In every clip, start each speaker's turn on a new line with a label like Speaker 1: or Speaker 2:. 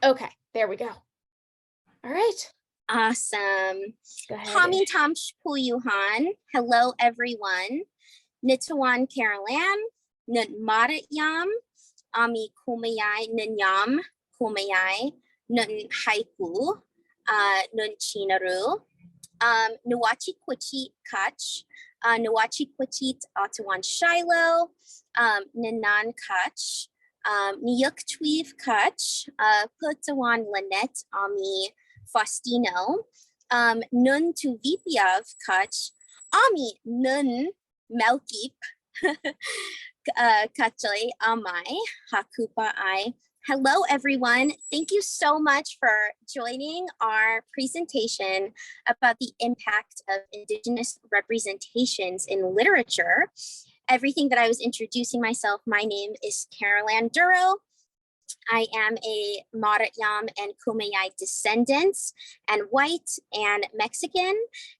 Speaker 1: Okay, there we go. All right.
Speaker 2: Awesome.
Speaker 1: Go ahead.
Speaker 2: Hami Tamsh Puyuhan. Hello, everyone. Nituan Carolann. Nun Marat Yam. Ami Kumayai Nunyam Kumayai. Nun Haiku. Nun Chinaru. Nuwachi Kwichit Kach. Nuwachi Kwichit Atawan Shiloh. Nanan Kach. Niyuk Tweev Kach. Putawan Lanet Ami Faustino, Nun tu Vipiav Kach, Ami Nun Melkip, Kachle Amai, Hakupa I. Hello, everyone. Thank you so much for joining our presentation about the impact of Indigenous representations in literature. Everything that I was introducing myself, my name is Carolann Duro. I am a Maratyam and Kumeyaay descendants and white and Mexican.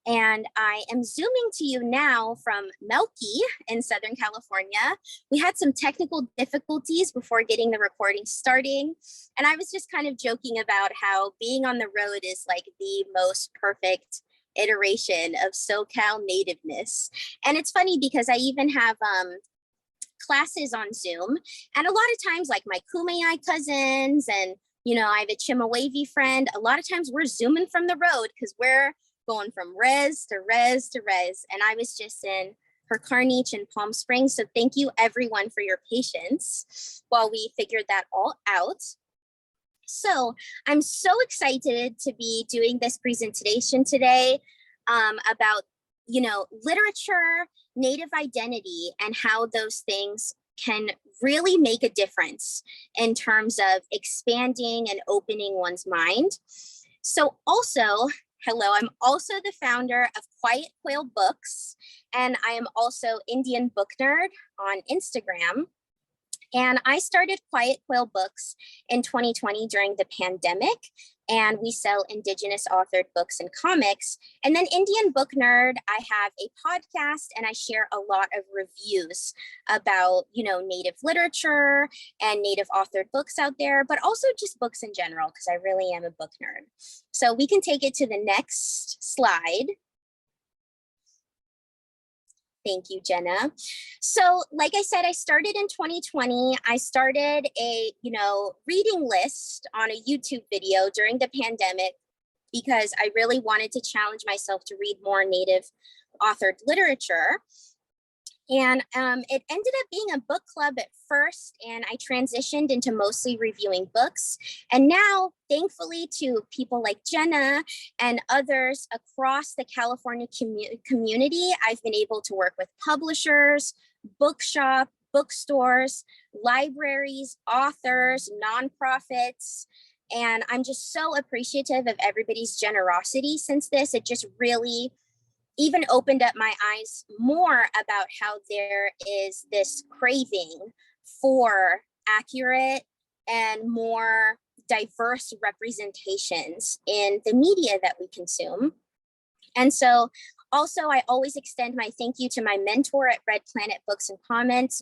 Speaker 2: And I am zooming to you now from Melky in Southern California. We had some technical difficulties before getting the recording starting. And I was just kind of joking about how being on the road is like the most perfect iteration of SoCal nativeness. And it's funny because I even have classes on Zoom, and a lot of times like my Kumeyaay cousins and I have a Chemehuevi friend, a lot of times we're zooming from the road because we're going from res to res to res. And I was just in Hercarnich in Palm Springs, so thank you everyone for your patience while we figured that all out. So I'm so excited to be doing this presentation today about literature, Native identity, and how those things can really make a difference in terms of expanding and opening one's mind. So also, hello, I'm also the founder of Quail Books, and I am also Indian Book Nerd on Instagram. And I started Quail Books in 2020 during the pandemic, and we sell Indigenous authored books and comics. And then Indian Book Nerd, I have a podcast and I share a lot of reviews about, Native literature and Native authored books out there, but also just books in general, because I really am a book nerd. So we can take it to the next slide. Thank you, Jenna. So like I said, I started in 2020. I started a, reading list on a YouTube video during the pandemic because I really wanted to challenge myself to read more Native authored literature. And it ended up being a book club at first, and I transitioned into mostly reviewing books. And now, thankfully, to people like Jenna and others across the California community, I've been able to work with publishers, bookstores, libraries, authors, nonprofits. And I'm just so appreciative of everybody's generosity since this. It just really even opened up my eyes more about how there is this craving for accurate and more diverse representations in the media that we consume. And so also, I always extend my thank you to my mentor at Red Planet Books and Comments,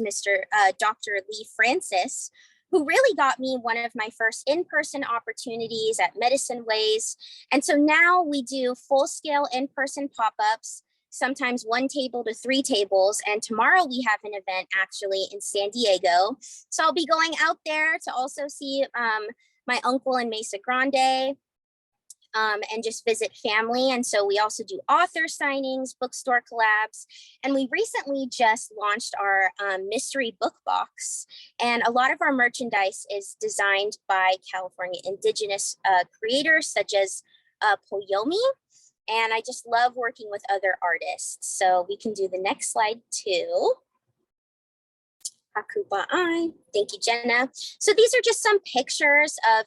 Speaker 2: Dr. Lee Francis, who really got me one of my first in-person opportunities at Medicine Ways. And so now we do full-scale in-person pop-ups, sometimes 1 table to 3 tables. And tomorrow we have an event actually in San Diego. So I'll be going out there to also see my uncle in Mesa Grande and just visit family. And so we also do author signings, bookstore collabs. And we recently just launched our mystery book box. And a lot of our merchandise is designed by California Indigenous creators such as Poyomi. And I just love working with other artists. So we can do the next slide too. Thank you, Jenna. So these are just some pictures of,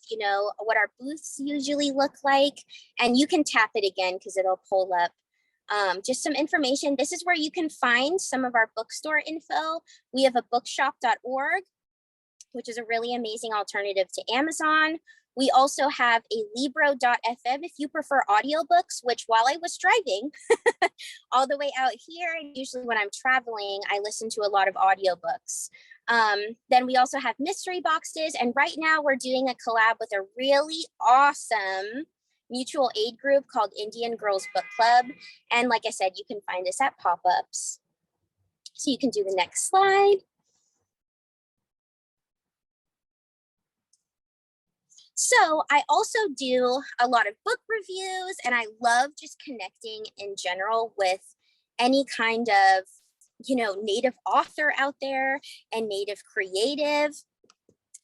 Speaker 2: what our booths usually look like. And you can tap it again because it'll pull up just some information. This is where you can find some of our bookstore info. We have a bookshop.org, which is a really amazing alternative to Amazon. We also have a libro.fm if you prefer audiobooks, which while I was driving all the way out here, and usually when I'm traveling, I listen to a lot of audiobooks. Then we also have mystery boxes. And right now we're doing a collab with a really awesome mutual aid group called Indian Girls Book Club. And like I said, you can find us at pop-ups. So you can do the next slide. So I also do a lot of book reviews, and I love just connecting in general with any kind of, Native author out there and Native creative.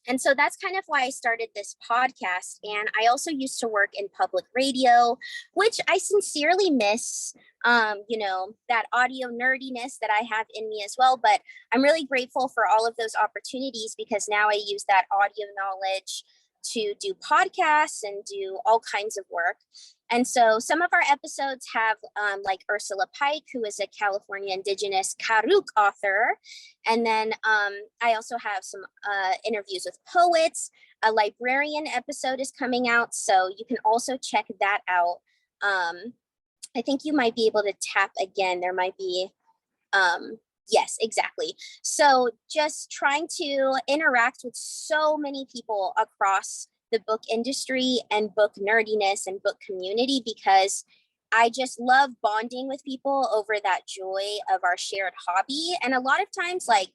Speaker 2: And so that's kind of why I started this podcast. And I also used to work in public radio, which I sincerely miss, that audio nerdiness that I have in me as well. But I'm really grateful for all of those opportunities, because now I use that audio knowledge to do podcasts and do all kinds of work. And so some of our episodes have like Ursula Pike, who is a California Indigenous Karuk author. And then I also have some interviews with poets. A librarian episode is coming out, so you can also check that out. I think you might be able to tap again. There might be, yes, exactly. So just trying to interact with so many people across the book industry and book nerdiness and book community, because I just love bonding with people over that joy of our shared hobby. And a lot of times, like,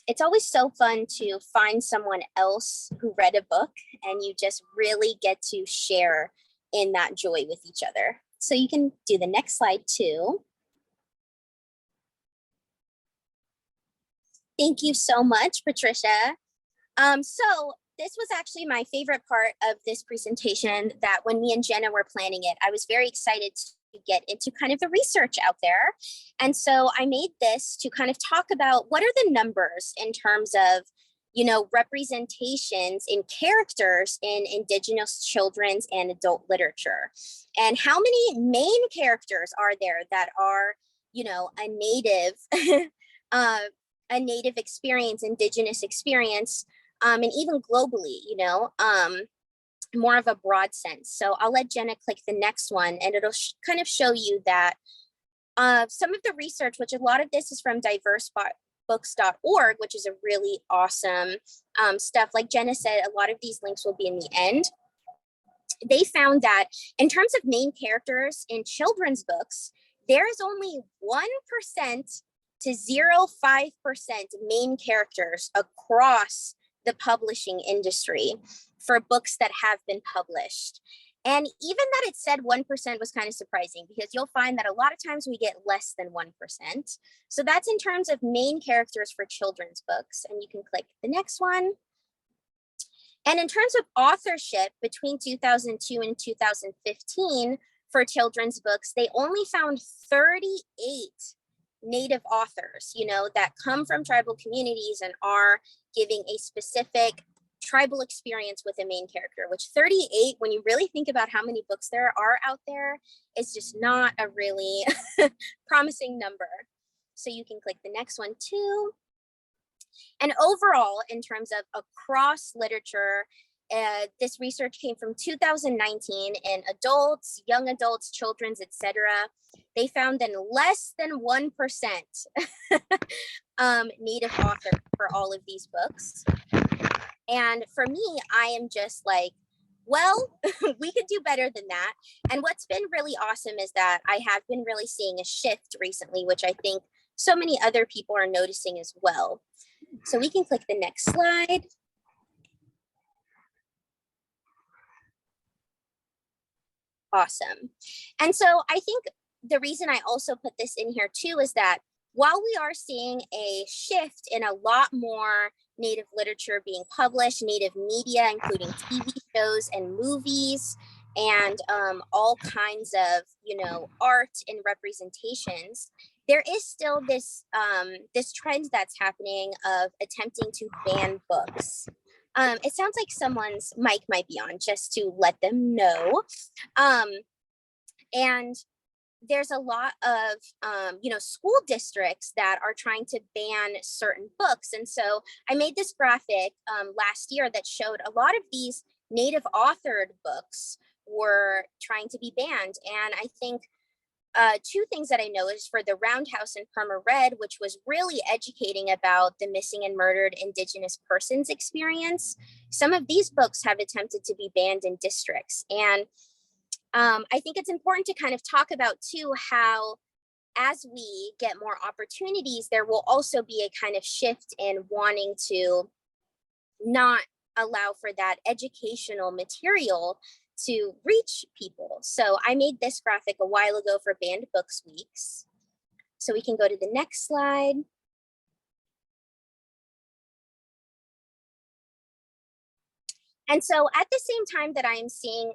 Speaker 2: it's always so fun to find someone else who read a book, and you just really get to share in that joy with each other. So you can do the next slide too. Thank you so much, Patricia. So this was actually my favorite part of this presentation, that when me and Jenna were planning it, I was very excited to get into kind of the research out there. And so I made this to kind of talk about what are the numbers in terms of, representations in characters in Indigenous children's and adult literature. And how many main characters are there that are, a native, a native experience, Indigenous experience, and even globally, more of a broad sense. So I'll let Jenna click the next one, and it'll kind of show you that some of the research, which a lot of this is from diversebooks.org, which is a really awesome stuff. Like Jenna said, a lot of these links will be in the end. They found that in terms of main characters in children's books, there is only 1% to 0.5% main characters across the publishing industry for books that have been published. And even that it said 1% was kind of surprising, because you'll find that a lot of times we get less than 1%. So that's in terms of main characters for children's books. And you can click the next one. And in terms of authorship between 2002 and 2015 for children's books, they only found 38 Native authors, that come from tribal communities and are giving a specific tribal experience with a main character, which 38, when you really think about how many books there are out there, is just not a really promising number. So you can click the next one too. And overall, in terms of across literature, this research came from 2019 in adults, young adults, children's, etc. They found that less than 1% Native author for all of these books. And for me, I am just like, well, we could do better than that. And what's been really awesome is that I have been really seeing a shift recently, which I think so many other people are noticing as well. So we can click the next slide. Awesome. And so I think the reason I also put this in here too is that while we are seeing a shift in a lot more Native literature being published, Native media, including TV shows and movies, and all kinds of, art and representations, there is still this this trend that's happening of attempting to ban books. It sounds like someone's mic might be on, just to let them know. And there's a lot of, school districts that are trying to ban certain books. And so I made this graphic last year that showed a lot of these Native authored books were trying to be banned. And I think two things that I noticed for the Roundhouse and Perma Red, which was really educating about the missing and murdered Indigenous persons experience. Some of these books have attempted to be banned in districts. And I think it's important to kind of talk about too, how as we get more opportunities, there will also be a kind of shift in wanting to not allow for that educational material to reach people. So I made this graphic a while ago for Banned Books Weeks. So we can go to the next slide. And so at the same time that I am seeing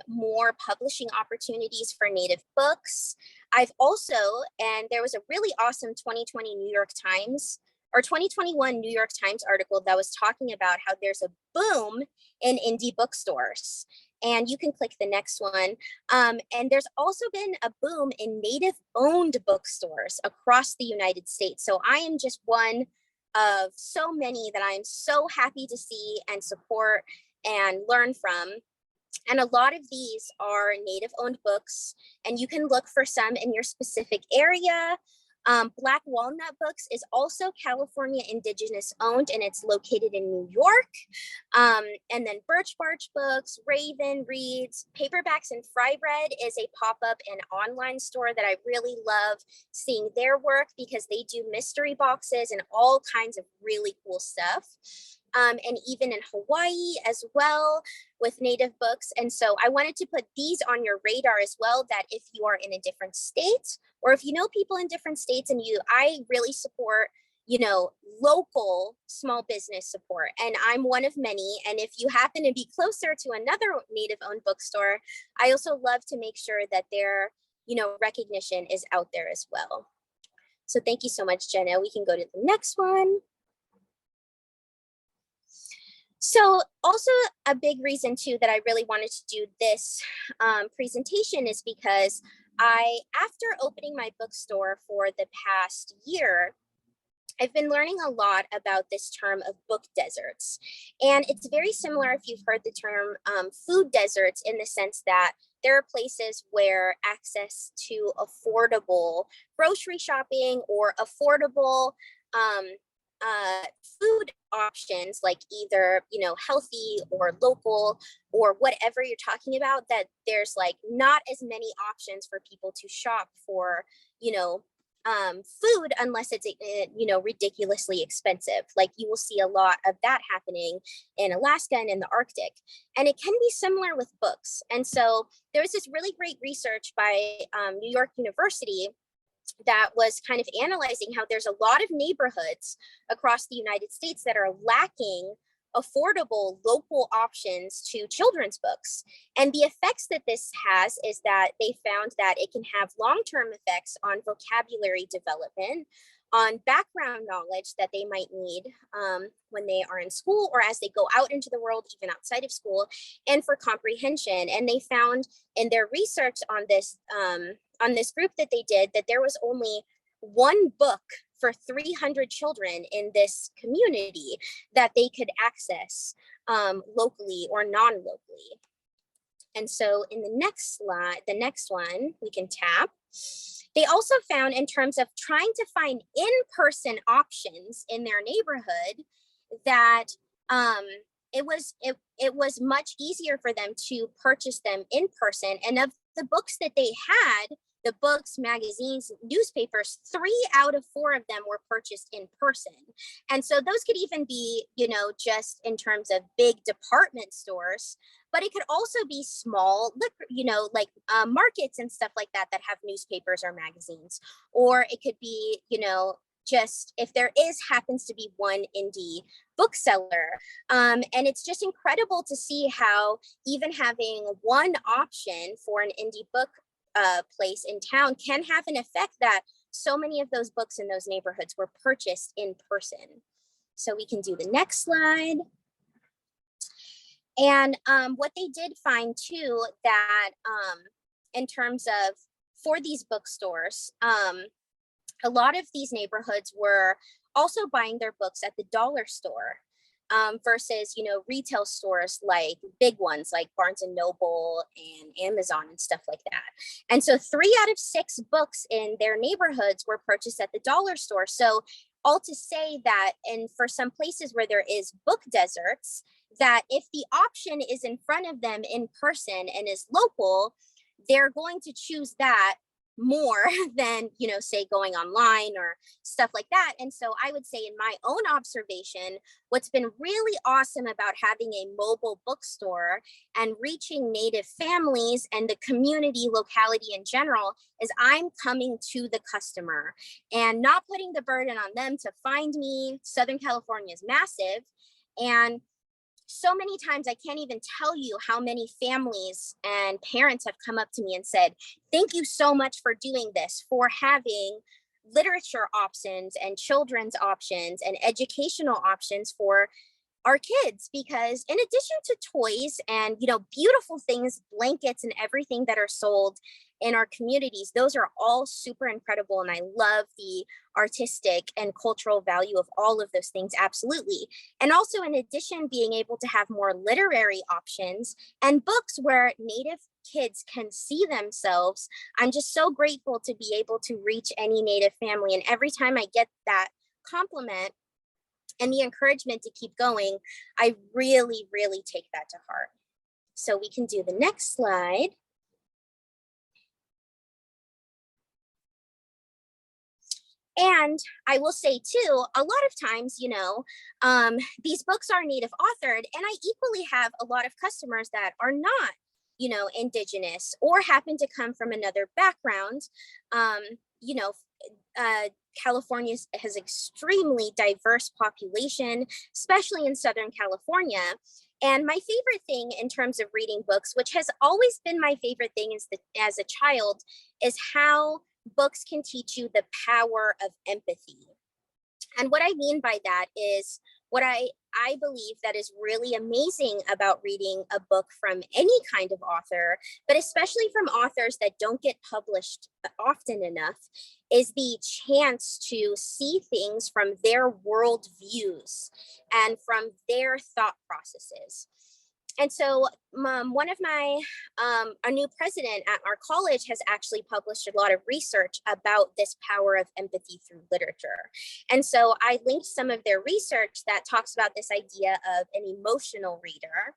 Speaker 2: more publishing opportunities for Native books, I've also, and there was a really awesome 2020 New York Times or 2021 New York Times article that was talking about how there's a boom in indie bookstores. And you can click the next one. And there's also been a boom in Native owned bookstores across the United States. So I am just one of so many that I'm so happy to see and support and learn from. And a lot of these are Native owned books, and you can look for some in your specific area. Black Walnut Books is also California Indigenous owned, and it's located in New York. And then Birch Barch Books, Raven Reads, Paperbacks and Fry Bread is a pop-up and online store that I really love seeing their work, because they do mystery boxes and all kinds of really cool stuff. And even in Hawaii as well with Native books. And so I wanted to put these on your radar as well, that if you are in a different state, or if you know people in different states, and I really support, local small business support. And I'm one of many. And if you happen to be closer to another Native owned bookstore, I also love to make sure that their, recognition is out there as well. So thank you so much, Jenna. We can go to the next one. So also a big reason too that I really wanted to do this presentation is because after opening my bookstore for the past year, I've been learning a lot about this term of book deserts. And it's very similar if you've heard the term food deserts, in the sense that there are places where access to affordable grocery shopping or affordable food options, like either healthy or local or whatever you're talking about, that there's like not as many options for people to shop for food, unless it's ridiculously expensive. Like you will see a lot of that happening in Alaska and in the Arctic, and it can be similar with books. And so there was this really great research by New York University that was kind of analyzing how there's a lot of neighborhoods across the United States that are lacking affordable local options to children's books. And the effects that this has is that they found that it can have long-term effects on vocabulary development, on background knowledge that they might need when they are in school or as they go out into the world, even outside of school, and for comprehension. And they found in their research on this group that they did, that there was only one book for 300 children in this community that they could access locally or non-locally. And so in the next slide, the next one we can tap. They also found, in terms of trying to find in-person options in their neighborhood, that it was much easier for them to purchase them in person. And of the books that they had, the books, magazines, newspapers, 3 out of 4 of them were purchased in person. And so those could even be, just in terms of big department stores, but it could also be small, like markets and stuff like that have newspapers or magazines. Or it could be, just if there happens to be one indie bookseller. And it's just incredible to see how even having one option for an indie book place in town can have an effect that so many of those books in those neighborhoods were purchased in person. So we can do the next slide. And what they did find too, that in terms of for these bookstores, a lot of these neighborhoods were also buying their books at the dollar store. versus, you know, retail stores like big ones like Barnes and Noble and Amazon and stuff like that. And so 3 out of 6 books in their neighborhoods were purchased at the dollar store. So all to say that, and for some places where there is book deserts, that if the option is in front of them in person and is local, they're going to choose that more than, you know, say going online or stuff like that. And so I would say, in my own observation, what's been really awesome about having a mobile bookstore and reaching Native families and the community locality in general is I'm coming to the customer and not putting the burden on them to find me. Southern California is massive, and so many times I can't even tell you how many families and parents have come up to me and said, thank you so much for doing this, for having literature options and children's options and educational options for our kids. Because in addition to toys and, you know, beautiful things, blankets and everything that are sold in our communities, those are all super incredible. And I love the artistic and cultural value of all of those things, absolutely. And also, in addition, being able to have more literary options and books where Native kids can see themselves. I'm just so grateful to be able to reach any Native family. And every time I get that compliment and the encouragement to keep going, I really, really take that to heart. So we can do the next slide. And I will say too, a lot of times, you know, these books are Native authored, and I equally have a lot of customers that are not, you know, Indigenous or happen to come from another background. You know, California has extremely diverse population, especially in Southern California. And my favorite thing in terms of reading books, which has always been my favorite thing as a child, is how books can teach you the power of empathy. And what I mean by that is what I believe that is really amazing about reading a book from any kind of author, but especially from authors that don't get published often enough, is the chance to see things from their world views and from their thought processes. And so one of my, a new president at our college has actually published a lot of research about this power of empathy through literature. And so I linked some of their research that talks about this idea of an emotional reader.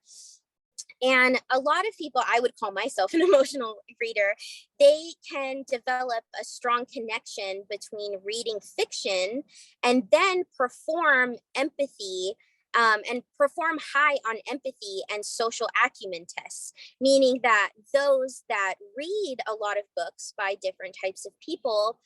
Speaker 2: And a lot of people, I would call myself an emotional reader, they can develop a strong connection between reading fiction and then perform empathy and perform high on empathy and social acumen tests, meaning that those that read a lot of books by different types of people,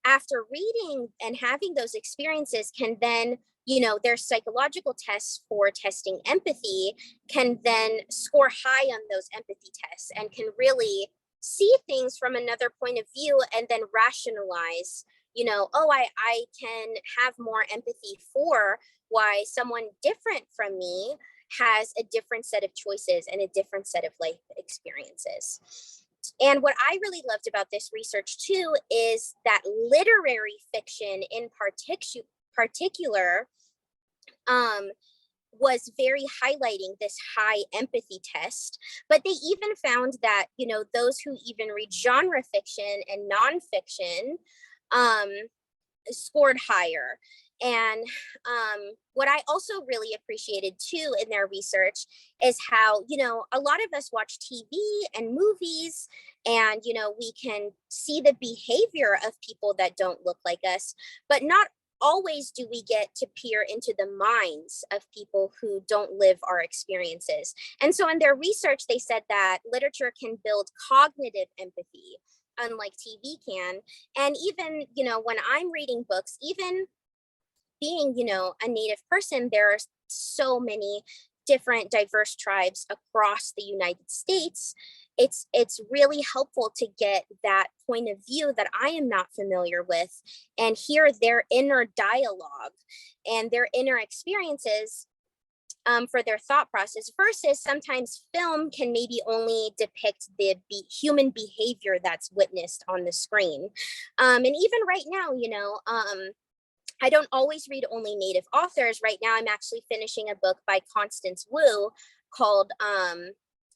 Speaker 2: after reading and having those experiences, can then, you know, their psychological tests for testing empathy can then score high on those empathy tests and can really see things from another point of view and then rationalize, you know, oh, I can have more empathy for why someone different from me has a different set of choices and a different set of life experiences. And what I really loved about this research too is that literary fiction in particular was very highlighting this high empathy test. But they even found that, you know, those who even read genre fiction and nonfiction scored higher. And what I also really appreciated too in their research is how, you know, a lot of us watch TV and movies and, you know, we can see the behavior of people that don't look like us, but not always do we get to peer into the minds of people who don't live our experiences. And so in their research, they said that literature can build cognitive empathy, unlike TV can. And even, you know, when I'm reading books, even being, you know, a Native person, there are so many different diverse tribes across the United States. It's really helpful to get that point of view that I am not familiar with and hear their inner dialogue and their inner experiences for their thought process, versus sometimes film can maybe only depict the human behavior that's witnessed on the screen. And even right now, you know, I don't always read only Native authors. Right now, I'm actually finishing a book by Constance Wu called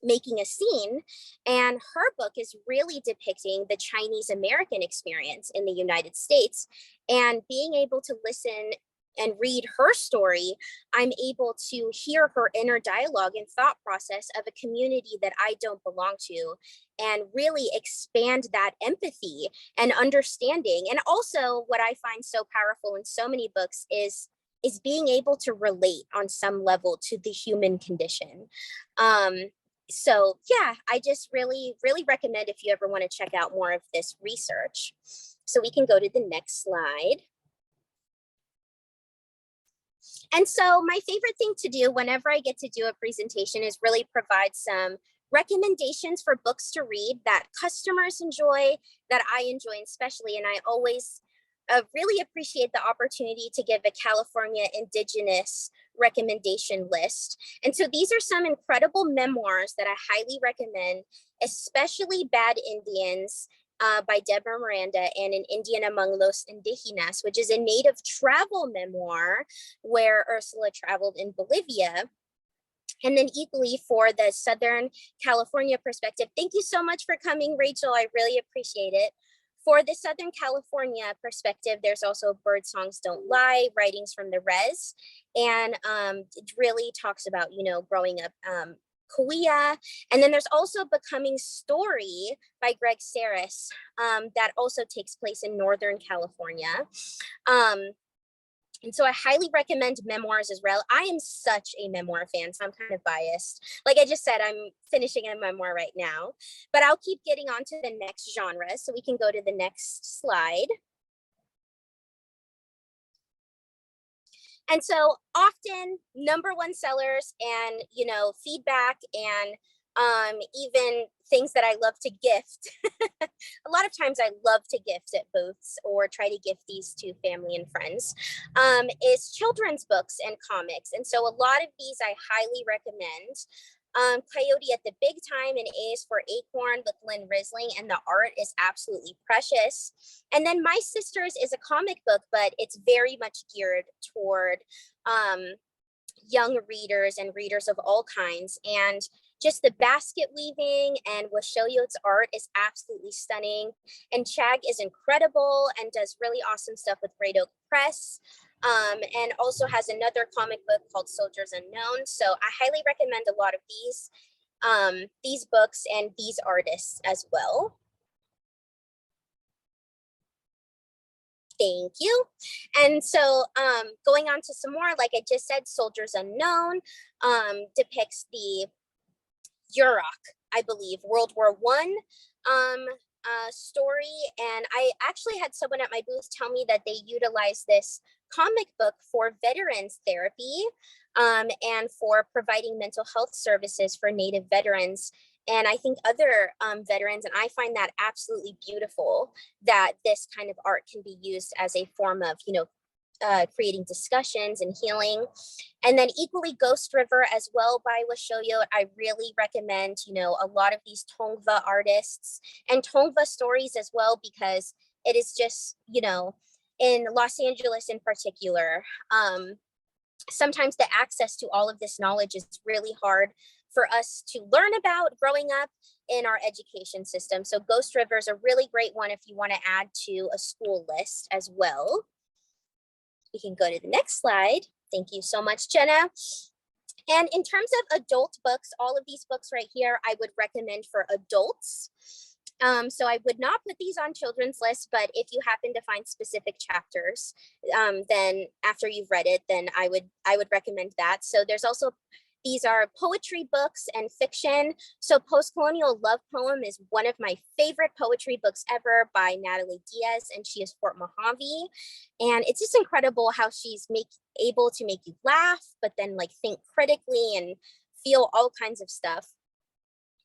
Speaker 2: Making a Scene. And her book is really depicting the Chinese American experience in the United States. And being able to listen and read her story, I'm able to hear her inner dialogue and thought process of a community that I don't belong to, and really expand that empathy and understanding. And also what I find so powerful in so many books is being able to relate on some level to the human condition. So yeah, I just really recommend if you ever want to check out more of this research. So we can go to the next slide. And so my favorite thing to do whenever I get to do a presentation is really provide some recommendations for books to read that customers enjoy, that I enjoy especially. And I always really appreciate the opportunity to give a California Indigenous recommendation list. And so these are some incredible memoirs that I highly recommend, especially Bad Indians, by Deborah Miranda, and An Indian Among Los Indigenas, which is a native travel memoir where Ursula traveled in Bolivia. And then equally for the Southern California perspective, thank you so much for coming, Rachel. I really appreciate it. For the Southern California perspective, there's also Bird Songs Don't Lie, Writings from the Res. And it really talks about, growing up Kauai. And then there's also Becoming Story by Greg Saris, that also takes place in Northern California. And so I highly recommend memoirs as well. I am such a memoir fan, so I'm kind of biased. Like I just said, I'm finishing a memoir right now, but I'll keep getting on to the next genre. So we can go to the next slide. And so often #1 sellers and, feedback and even things that I love to gift. A lot of times I love to gift at booths or try to gift these to family and friends, is children's books and comics. And so a lot of these I highly recommend. Coyote at the Big Time and A is for Acorn with Lynn Risling, and the art is absolutely precious. And then My Sisters is a comic book, but it's very much geared toward young readers and readers of all kinds. And just the basket weaving and Washoyot's art is absolutely stunning. And Chag is incredible and does really awesome stuff with Great Oak Press. And also has another comic book called Soldiers Unknown. So I highly recommend a lot of these books and these artists as well. Thank you. And so going on to some more, like I just said, Soldiers Unknown depicts the Yurok, I believe, World War I story. And I actually had someone at my booth tell me that they utilize this comic book for veterans therapy and for providing mental health services for Native veterans. And I think other veterans, and I find that absolutely beautiful that this kind of art can be used as a form of, creating discussions and healing. And then equally Ghost River as well by Washoyot. I really recommend, a lot of these Tongva artists and Tongva stories as well, because it is just, in Los Angeles in particular, sometimes the access to all of this knowledge is really hard for us to learn about growing up in our education system. So Ghost River is a really great one if you want to add to a school list as well. We can go to the next slide. Thank you so much, Jenna. And in terms of adult books, all of these books right here, I would recommend for adults. So I would not put these on children's lists, but if you happen to find specific chapters, then after you've read it, then I would recommend that. So there's also, these are poetry books and fiction. So Postcolonial Love Poem is one of my favorite poetry books ever by Natalie Diaz, and she is Fort Mojave. And it's just incredible how she's able to make you laugh, but then think critically and feel all kinds of stuff.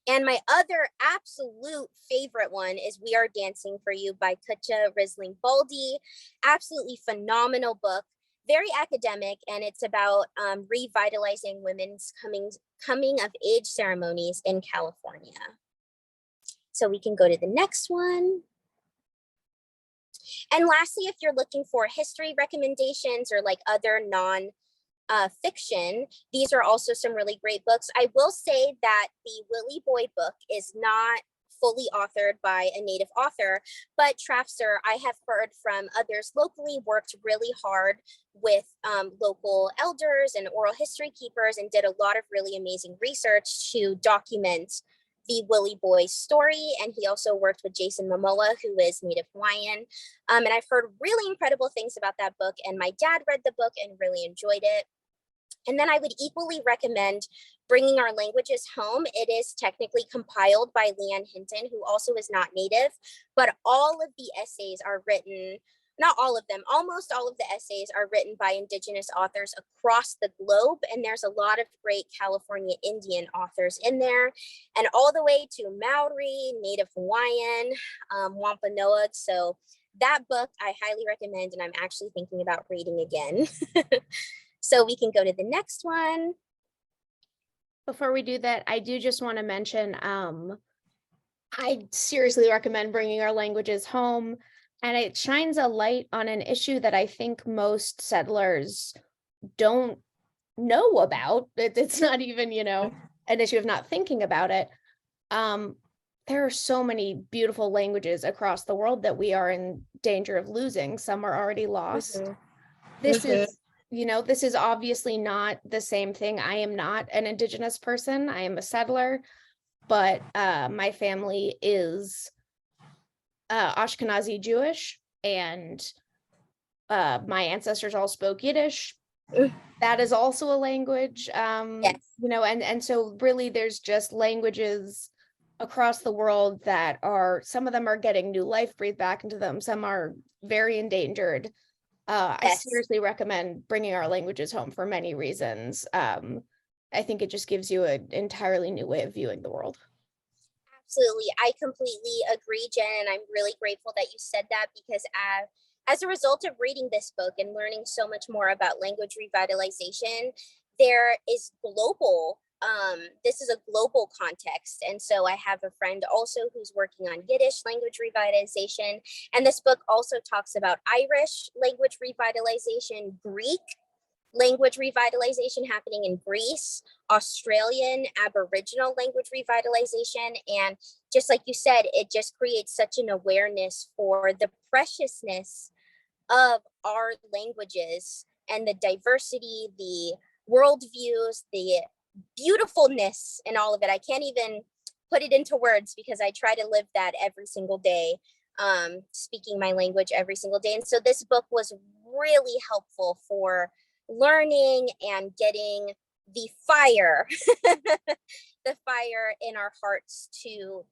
Speaker 2: And my other absolute favorite one is We Are Dancing for You by Kutcha Risling Baldy. Absolutely phenomenal book. Very academic, and it's about revitalizing women's coming of age ceremonies in California. So we can go to the next one. And lastly, if you're looking for history recommendations or like other fiction, these are also some really great books. I will say that the Willie Boy book is not fully authored by a native author, but Trafser, I have heard from others locally, worked really hard with local elders and oral history keepers and did a lot of really amazing research to document the Willie Boy story. And he also worked with Jason Momoa, who is Native Hawaiian. And I've heard really incredible things about that book. And my dad read the book and really enjoyed it. And then I would equally recommend Bringing Our Languages Home. It is technically compiled by Leanne Hinton, who also is not Native, but all of the essays are written, not all of them, almost all of the essays are written by Indigenous authors across the globe. And there's a lot of great California Indian authors in there, and all the way to Maori, Native Hawaiian, Wampanoag. So that book I highly recommend, and I'm actually thinking about reading again. So we can go to the next one.
Speaker 1: Before we do that, I do just want to mention, I seriously recommend Bringing Our Languages Home, and it shines a light on an issue that I think most settlers don't know about. It's not even, an issue of not thinking about it. There are so many beautiful languages across the world that we are in danger of losing. Some are already lost. This is obviously not the same thing. I am not an Indigenous person. I am a settler, but my family is Ashkenazi Jewish, and my ancestors all spoke Yiddish. That is also a language,
Speaker 2: Yes.
Speaker 1: And so really there's just languages across the world that some of them are getting new life breathed back into them. Some are very endangered. I
Speaker 2: Yes.
Speaker 1: seriously recommend Bringing Our Languages Home for many reasons. I think it just gives you an entirely new way of viewing the world.
Speaker 2: Absolutely. I completely agree, Jen, and I'm really grateful that you said that, because as a result of reading this book and learning so much more about language revitalization, there is this is a global context. And so I have a friend also who's working on Yiddish language revitalization. And this book also talks about Irish language revitalization, Greek language revitalization happening in Greece, Australian Aboriginal language revitalization. And just like you said, it just creates such an awareness for the preciousness of our languages and the diversity, the worldviews, the beautifulness and all of it. I can't even put it into words because I try to live that every single day, speaking my language every single day. And so this book was really helpful for learning and getting the fire, the fire in our hearts to,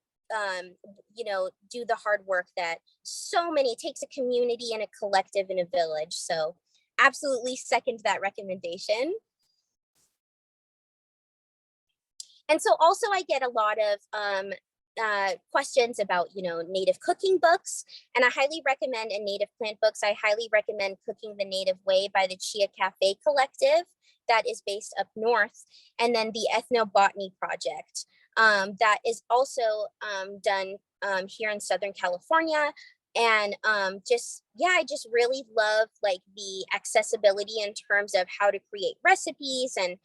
Speaker 2: do the hard work that it takes a community and a collective and a village. So absolutely second that recommendation. And so also I get a lot of questions about, Native cooking books, and I highly recommend in Native plant books. I highly recommend Cooking the Native Way by the Chia Cafe Collective that is based up north, and then the Ethnobotany Project that is also done here in Southern California. And I just really love like the accessibility in terms of how to create recipes and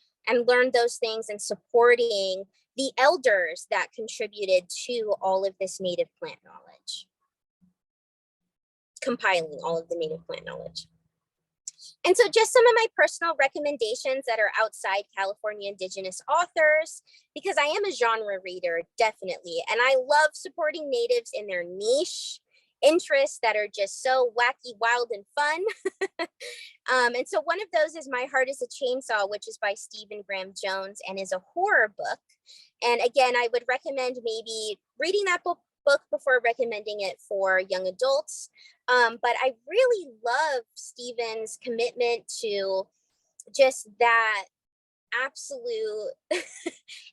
Speaker 2: learn those things, and supporting the elders that contributed to all of this native plant knowledge, compiling all of the native plant knowledge. And so just some of my personal recommendations that are outside California Indigenous authors, because I am a genre reader, definitely. And I love supporting natives in their niche interests that are just so wacky, wild, and fun. And so one of those is My Heart is a Chainsaw, which is by Stephen Graham Jones and is a horror book. And again, I would recommend maybe reading that book before recommending it for young adults. But I really love Stephen's commitment to just that absolute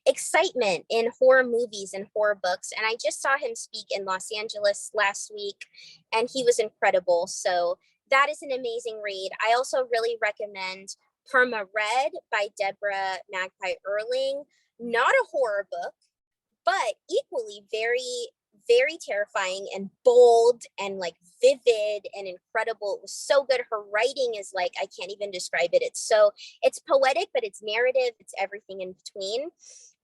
Speaker 2: excitement in horror movies and horror books. And I just saw him speak in Los Angeles last week, and he was incredible. So that is an amazing read. I also really recommend Perma Red by Deborah Magpie Erling. Not a horror book, but equally very, very terrifying and bold and like vivid and incredible. It was so good. Her writing is like, I can't even describe it. It's poetic, but it's narrative. It's everything in between.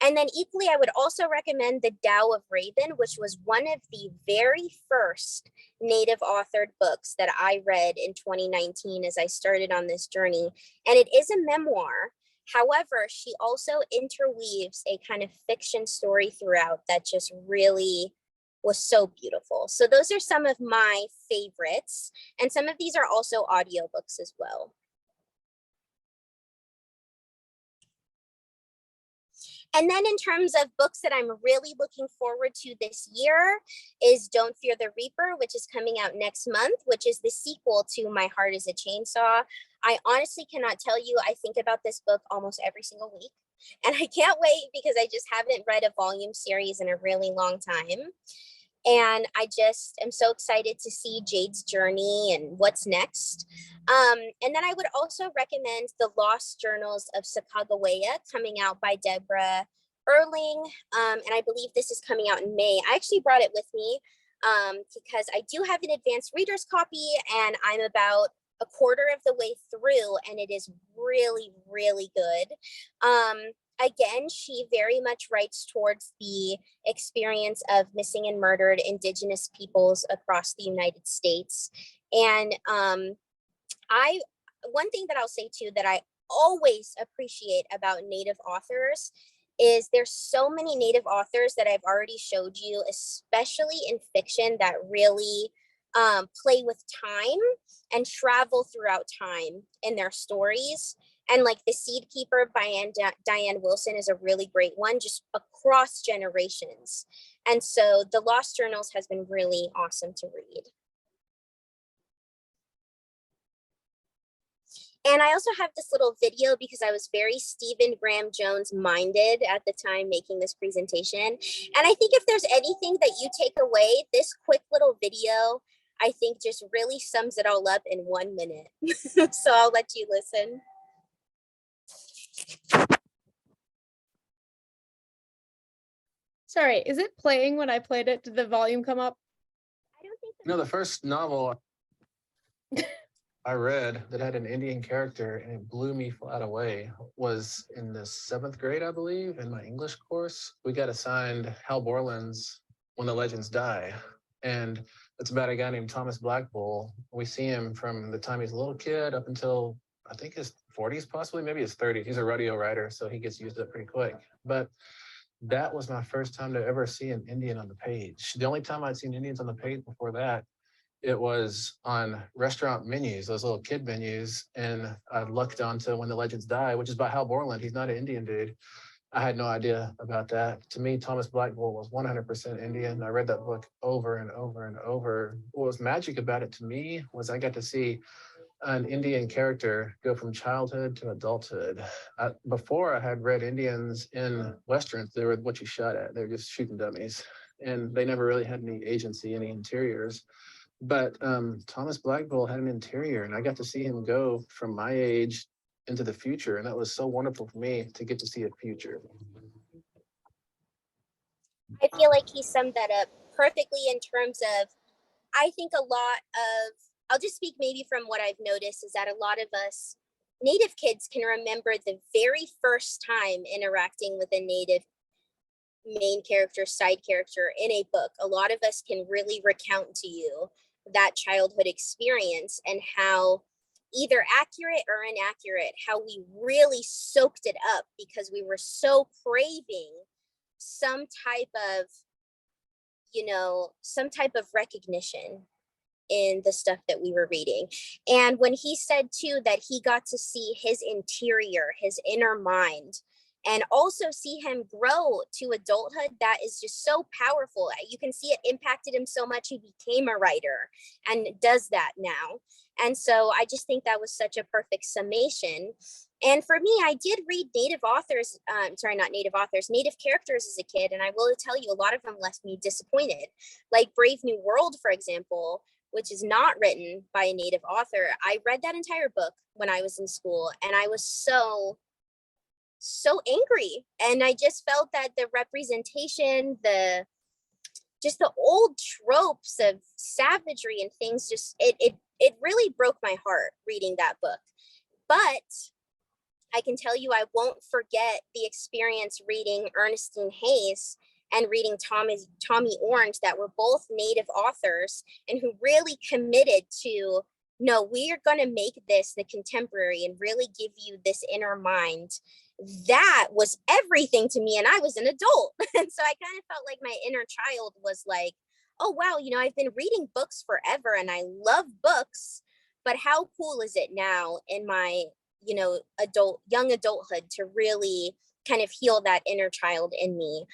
Speaker 2: And then equally, I would also recommend The Tao of Raven, which was one of the very first Native authored books that I read in 2019 as I started on this journey. And it is a memoir. However, she also interweaves a kind of fiction story throughout that just really was so beautiful. So those are some of my favorites. And some of these are also audiobooks as well. And then in terms of books that I'm really looking forward to this year is Don't Fear the Reaper, which is coming out next month, which is the sequel to My Heart is a Chainsaw. I honestly cannot tell you, I think about this book almost every single week. And I can't wait because I just haven't read a volume series in a really long time. And I just am so excited to see Jade's journey and what's next. And then I would also recommend The Lost Journals of Sacagawea, coming out by Deborah Erling. And I believe this is coming out in May. I actually brought it with me because I do have an advanced reader's copy and I'm about a quarter of the way through and it is really, really good. Again, she very much writes towards the experience of missing and murdered Indigenous peoples across the United States. And one thing that I'll say too that I always appreciate about Native authors is there's so many Native authors that I've already showed you, especially in fiction, that really play with time and travel throughout time in their stories. And like The Seed Keeper by Diane Wilson is a really great one, just across generations. And so The Lost Journals has been really awesome to read. And I also have this little video because I was very Stephen Graham Jones minded at the time making this presentation. And I think if there's anything that you take away, this quick little video, I think just really sums it all up in 1 minute. So I'll let you listen.
Speaker 1: Sorry, is it playing when I played it? Did the volume come up?
Speaker 2: I don't think
Speaker 3: No, the first novel I read that had an Indian character and it blew me flat away was in the 7th grade, I believe, in my English course. We got assigned Hal Borland's When the Legends Die. And it's about a guy named Thomas Blackbull. We see him from the time he's a little kid up until I think his 40s, possibly, maybe his 30s. He's a rodeo rider, so he gets used up pretty quick. But that was my first time to ever see an Indian on the page. The only time I'd seen Indians on the page before that, it was on restaurant menus, those little kid menus. And I looked onto When the Legends Die, which is by Hal Borland. He's not an Indian dude. I had no idea about that. To me, Thomas Blackbull was 100% Indian. I read that book over and over and over. What was magic about it to me was I got to see an Indian character go from childhood to adulthood. Before I had read Indians in Westerns, they were what you shot at. They were just shooting dummies. And they never really had any agency, any interiors. But Thomas Blackbull had an interior, and I got to see him go from my age into the future. And that was so wonderful for me to get to see a future.
Speaker 2: I feel like he summed that up perfectly in terms of, I think a lot of, I'll just speak maybe from what I've noticed is that a lot of us Native kids can remember the very first time interacting with a Native main character, side character in a book. A lot of us can really recount to you that childhood experience and how either accurate or inaccurate, how we really soaked it up because we were so craving some type of, some type of recognition in the stuff that we were reading. And when he said too that he got to see his interior, his inner mind, and also see him grow to adulthood, that is just so powerful. You can see it impacted him so much he became a writer and does that now. And so I just think that was such a perfect summation. And for me, I did read Native authors, Native characters as a kid. And I will tell you, a lot of them left me disappointed. Like Brave New World, for example, which is not written by a Native author. I read that entire book when I was in school, and I was so angry. And I just felt that the representation, the just the old tropes of savagery and things. Just it really broke my heart reading that book. But I can tell you, I won't forget the experience reading Ernestine Hayes and reading Tommy Orange, that were both Native authors and who really committed to, no, we are going to make this the contemporary and really give you this inner mind. That was everything to me. And I was an adult. And so I kind of felt like my inner child was like, oh, wow, you know, I've been reading books forever and I love books, but how cool is it now in my, you know, young adulthood to really kind of heal that inner child in me.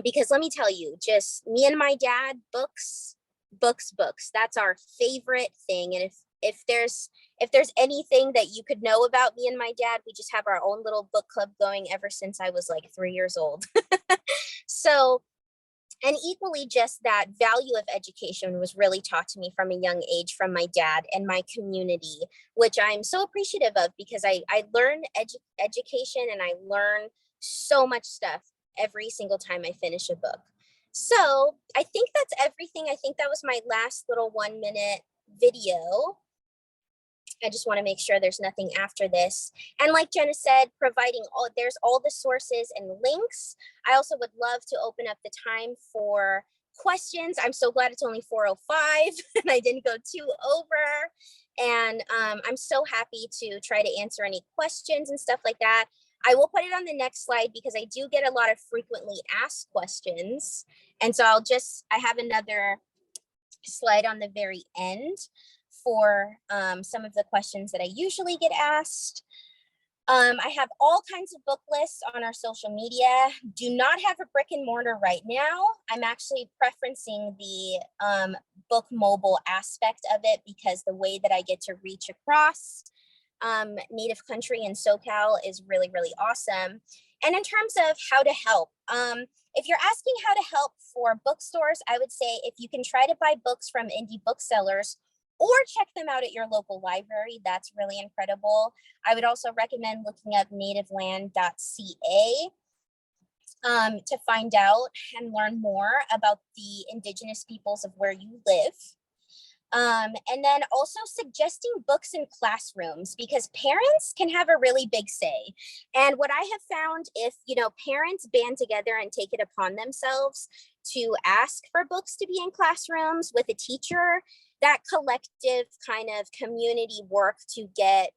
Speaker 2: Because let me tell you, just me and my dad, books, that's our favorite thing. And if there's anything that you could know about me and my dad, we just have our own little book club going ever since I was like 3 years old. So, and equally, just that value of education was really taught to me from a young age from my dad and my community, which I'm so appreciative of, because I learn education and I learn so much stuff every single time I finish a book. So I think that's everything. I think that was my last little 1 minute video. I just want to make sure there's nothing after this. And like Jenna said, there's all the sources and links. I also would love to open up the time for questions. I'm so glad it's only 4:05 and I didn't go 2 over. And I'm so happy to try to answer any questions and stuff like that. I will put it on the next slide because I do get a lot of frequently asked questions. And so I have another slide on the very end for some of the questions that I usually get asked. I have all kinds of book lists on our social media. Do not have a brick and mortar right now. I'm actually preferencing the book mobile aspect of it because the way that I get to reach across Native country and SoCal is really, really awesome. And in terms of how to help, if you're asking how to help for bookstores, I would say if you can try to buy books from indie booksellers or check them out at your local library, that's really incredible. I would also recommend looking up nativeland.ca to find out and learn more about the Indigenous peoples of where you live. And then also suggesting books in classrooms, because parents can have a really big say. And what I have found, if parents band together and take it upon themselves to ask for books to be in classrooms with a teacher, that collective kind of community work to get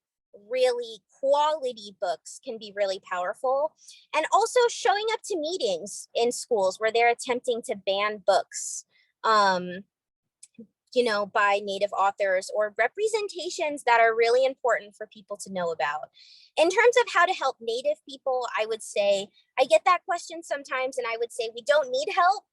Speaker 2: really quality books can be really powerful. And also showing up to meetings in schools where they're attempting to ban books, by Native authors, or representations that are really important for people to know about. In terms of how to help Native people, I would say, I get that question sometimes, and I would say we don't need help.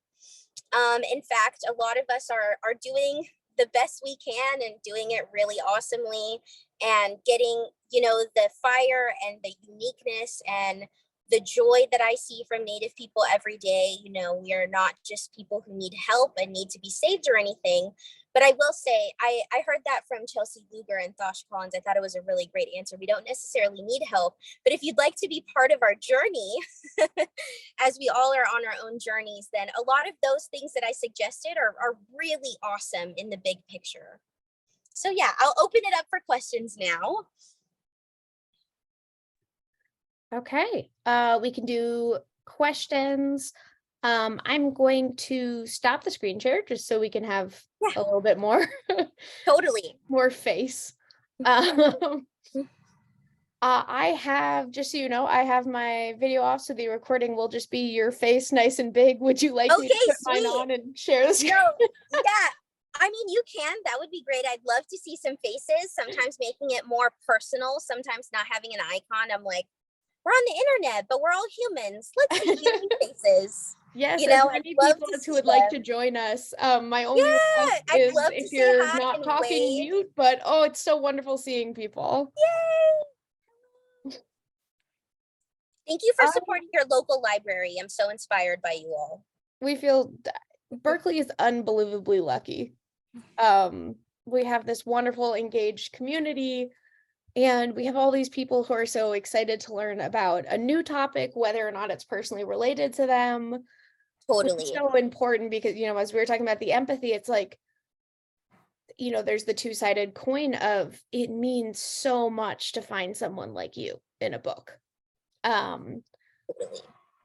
Speaker 2: In fact, a lot of us are doing the best we can and doing it really awesomely, and getting, the fire and the uniqueness and the joy that I see from Native people every day. We are not just people who need help and need to be saved or anything. But I will say, I heard that from Chelsea Luger and Thosh Collins. I thought it was a really great answer. We don't necessarily need help, but if you'd like to be part of our journey, as we all are on our own journeys, then a lot of those things that I suggested are really awesome in the big picture. So yeah, I'll open it up for questions now.
Speaker 1: Okay, we can do questions. I'm going to stop the screen share just so we can have a little bit more
Speaker 2: Totally
Speaker 1: more face. I have, just so you know, I have my video off, so the recording will just be your face nice and big. Would you like me to put mine on and share the screen?
Speaker 2: No, yeah. I mean, you can. That would be great. I'd love to see some faces, sometimes making it more personal, sometimes not having an icon. I'm like, we're on the internet, but we're all humans. Let's see human faces.
Speaker 1: Yes, as many people as who would like to join us. My only request is if you're not talking, mute, but oh, it's so wonderful seeing people.
Speaker 2: Yay! Thank you for supporting your local library. I'm so inspired by you all.
Speaker 1: We feel Berkeley is unbelievably lucky. We have this wonderful engaged community, and we have all these people who are so excited to learn about a new topic, whether or not it's personally related to them. which is
Speaker 2: Totally.
Speaker 1: so important because, you know, as we were talking about the empathy, it's like, you know, there's the two-sided coin of it means so much to find someone like you in a book.
Speaker 2: Totally.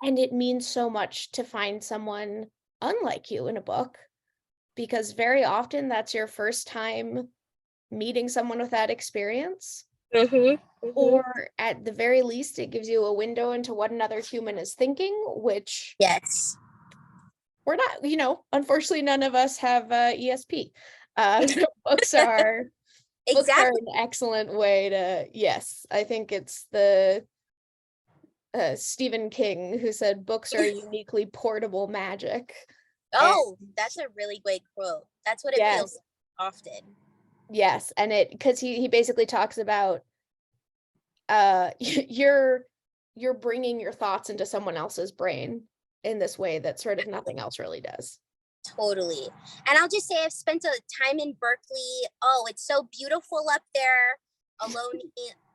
Speaker 1: And it means so much to find someone unlike you in a book, because very often that's your first time meeting someone with that experience. Or at the very least, it gives you a window into what another human is thinking, which
Speaker 2: Yes.
Speaker 1: we're not, you know, unfortunately, none of us have ESP. So books are
Speaker 2: Exactly.
Speaker 1: an excellent way to, yes, I think it's the Stephen King who said books are uniquely portable magic.
Speaker 2: Oh, that's a really great quote. That's what it
Speaker 1: Yes.
Speaker 2: feels often.
Speaker 1: Yes, and it, because he basically talks about you're bringing your thoughts into someone else's brain in this way that sort of nothing else really does.
Speaker 2: Totally. And I'll just say I've spent a time in Berkeley. Oh, it's so beautiful up there. Alone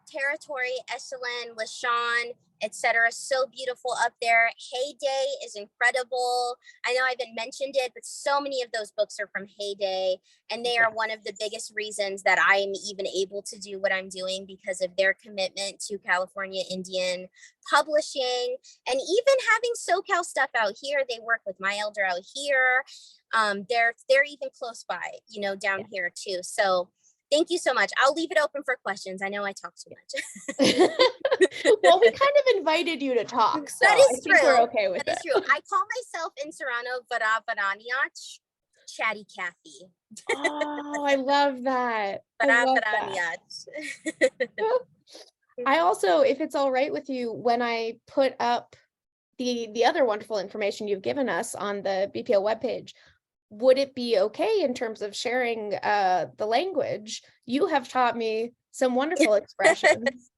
Speaker 2: territory, Esalen, LaShawn, etc. So beautiful up there. Heyday is incredible. I know I haven't mentioned it, but so many of those books are from Heyday, and they are one of the biggest reasons that I'm even able to do what I'm doing, because of their commitment to California Indian publishing, and even having SoCal stuff out here. They work with My Elder out here. They're even close by, you know, down here too. So thank you so much. I'll leave it open for questions. I know I talk too much.
Speaker 1: Well, we kind of invited you to talk, so
Speaker 2: that is
Speaker 1: I think
Speaker 2: true.
Speaker 1: we're okay with
Speaker 2: That is
Speaker 1: it.
Speaker 2: true. I call myself in Serrano Varavaraniach, Chatty Cathy.
Speaker 1: Oh, I love that. I love that.
Speaker 2: Varavaraniach.
Speaker 1: I also, if it's all right with you, when I put up the other wonderful information you've given us on the BPL webpage, would it be okay in terms of sharing the language? You have taught me some wonderful expressions.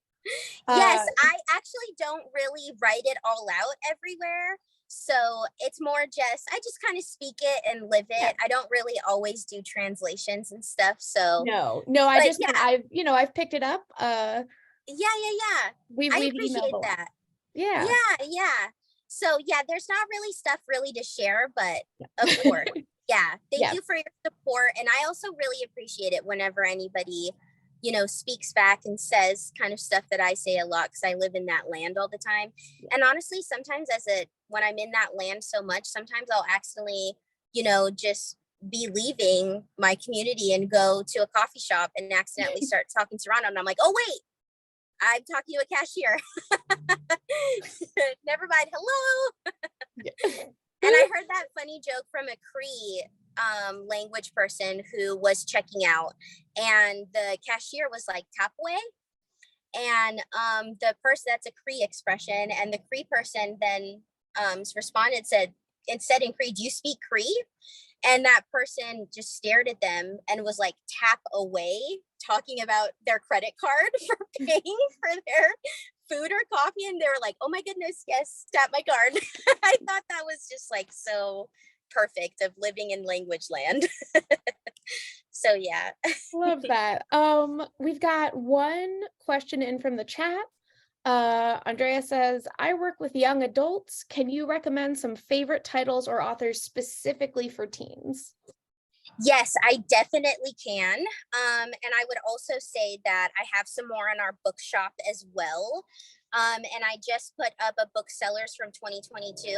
Speaker 2: Yes, I actually don't really write it all out everywhere. So it's more just, I just kind of speak it and live it.
Speaker 1: Yeah.
Speaker 2: I don't really always do translations and stuff. So
Speaker 1: No, I just, I've, you know, I've picked it up.
Speaker 2: yeah.
Speaker 1: We've
Speaker 2: I
Speaker 1: emailed
Speaker 2: appreciate
Speaker 1: a lot.
Speaker 2: that.
Speaker 1: Yeah.
Speaker 2: Yeah. So yeah, there's not really stuff really to share, but of course. Yeah. Thank you for your support. And I also really appreciate it whenever anybody, you know, speaks back and says kind of stuff that I say a lot, because I live in that land all the time. And honestly, sometimes when I'm in that land so much, sometimes I'll accidentally, you know, just be leaving my community and go to a coffee shop and accidentally start talking Toronto. And I'm like, oh, wait, I'm talking to a cashier. Never mind. Hello. And I heard that funny joke from a Cree language person who was checking out, and the cashier was like tapwe, and the person, that's a Cree expression, and the Cree person then responded, said in Cree, do you speak Cree? And that person just stared at them and was like, tap away, talking about their credit card for paying for their food or coffee. And they were like, oh my goodness, yes, tap my card. I thought that was just like so perfect of living in language land. So yeah.
Speaker 1: Love that. We've got one question in from the chat. Andrea says, I work with young adults. Can you recommend some favorite titles or authors specifically for teens?
Speaker 2: Yes, I definitely can. And I would also say that I have some more in our bookshop as well. And I just put up a booksellers from 2022.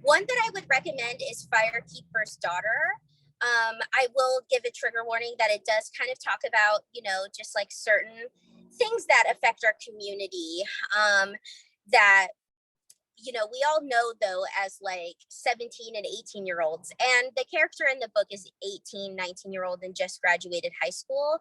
Speaker 2: One that I would recommend is Firekeeper's Daughter. I will give a trigger warning that it does kind of talk about, you know, just like certain things that affect our community, that, you know, we all know though, as like 17 and 18-year-olds, and the character in the book is 18, 19-year-old and just graduated high school.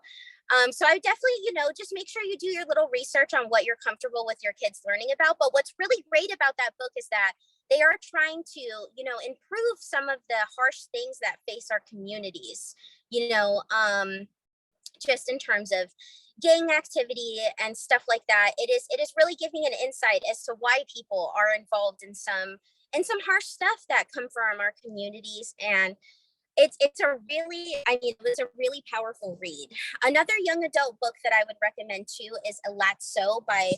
Speaker 2: So I definitely, you know, just make sure you do your little research on what you're comfortable with your kids learning about. But what's really great about that book is that they are trying to, you know, improve some of the harsh things that face our communities, you know, just in terms of gang activity and stuff like that. It is really giving an insight as to why people are involved in some harsh stuff that come from our communities. And it's a really, I mean, it was a really powerful read. Another young adult book that I would recommend too is Alatso by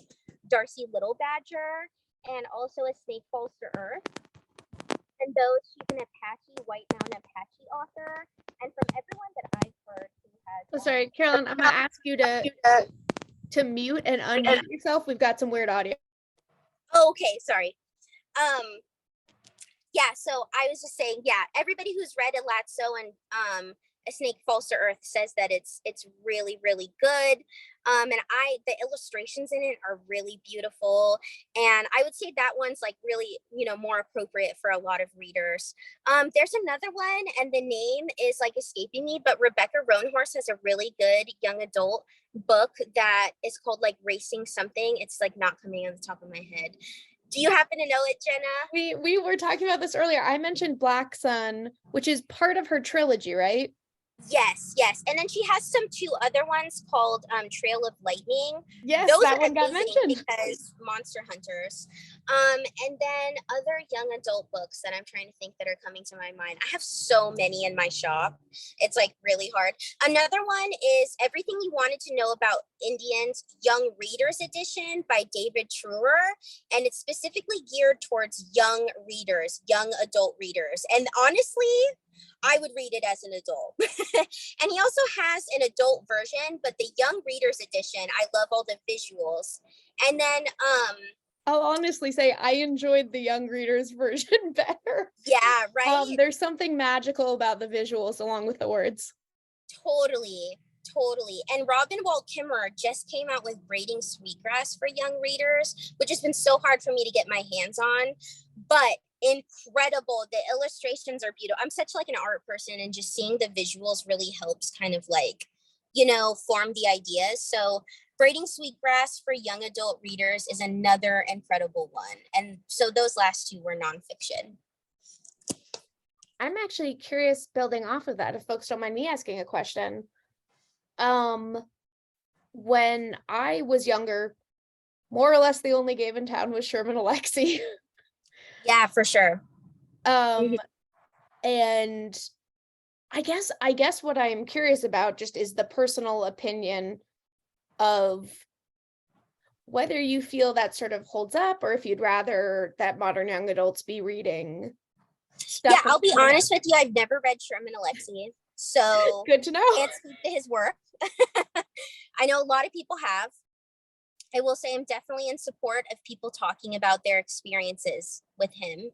Speaker 2: Darcy Little Badger, and also A Snake Falls to Earth. even though she's an Apache, White Mountain Apache author. And from everyone that I've heard who has.
Speaker 1: Oh, sorry, Caroline, I'm gonna ask you to mute and unmute yourself. We've got some weird audio.
Speaker 2: Oh, okay, sorry. Yeah, so I was just saying, yeah, everybody who's read Elatso and A Snake Falls to Earth says that it's really, really good. And the illustrations in it are really beautiful. And I would say that one's like really, more appropriate for a lot of readers. There's another one, and the name is like escaping me, but Rebecca Roanhorse has a really good young adult book that is called like Racing Something. It's like not coming on the top of my head. Do you happen to know it, Jenna?
Speaker 1: We were talking about this earlier. I mentioned Black Sun, which is part of her trilogy, right?
Speaker 2: Yes. And then she has two other ones called Trail of Lightning.
Speaker 1: Yes,
Speaker 2: those
Speaker 1: that
Speaker 2: are
Speaker 1: one got mentioned
Speaker 2: because Monster Hunters. And then other young adult books that I'm trying to think that are coming to my mind. I have so many in my shop. It's like really hard. Another one is Everything You Wanted to Know About Indians, Young Readers Edition by David Truer. And it's specifically geared towards young readers, young adult readers. And honestly, I would read it as an adult. And he also has an adult version, but the young readers edition, I love all the visuals. And then
Speaker 1: I'll honestly say I enjoyed the young readers version better.
Speaker 2: Yeah, right.
Speaker 1: There's something magical about the visuals along with the words.
Speaker 2: Totally. And Robin Walt Kimmerer just came out with Braiding Sweetgrass for young readers, which has been so hard for me to get my hands on, but incredible. The illustrations are beautiful. I'm such like an art person, and just seeing the visuals really helps kind of like, form the ideas. So Braiding Sweetgrass for young adult readers is another incredible one. And so those last two were nonfiction.
Speaker 1: I'm actually curious, building off of that, if folks don't mind me asking a question. When I was younger, more or less the only game in town was Sherman Alexie.
Speaker 2: Yeah, for sure.
Speaker 1: And I guess what I'm curious about just is the personal opinion of whether you feel that sort of holds up, or if you'd rather that modern young adults be reading stuff.
Speaker 2: Yeah, I'll be honest with you, I've never read Sherman Alexie, so
Speaker 1: good to know.
Speaker 2: Can't speak to his work. I know a lot of people have. I will say I'm definitely in support of people talking about their experiences with him,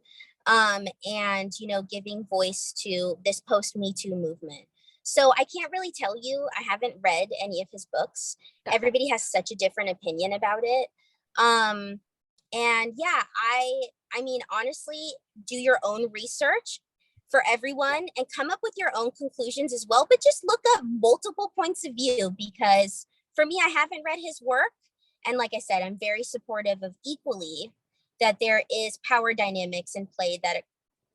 Speaker 2: and giving voice to this post-Me Too movement. So I can't really tell you. I haven't read any of his books. Okay. Everybody has such a different opinion about it. And yeah, I mean, honestly, do your own research for everyone and come up with your own conclusions as well. But just look up multiple points of view, because for me, I haven't read his work. And like I said, I'm very supportive of equally that there is power dynamics in play that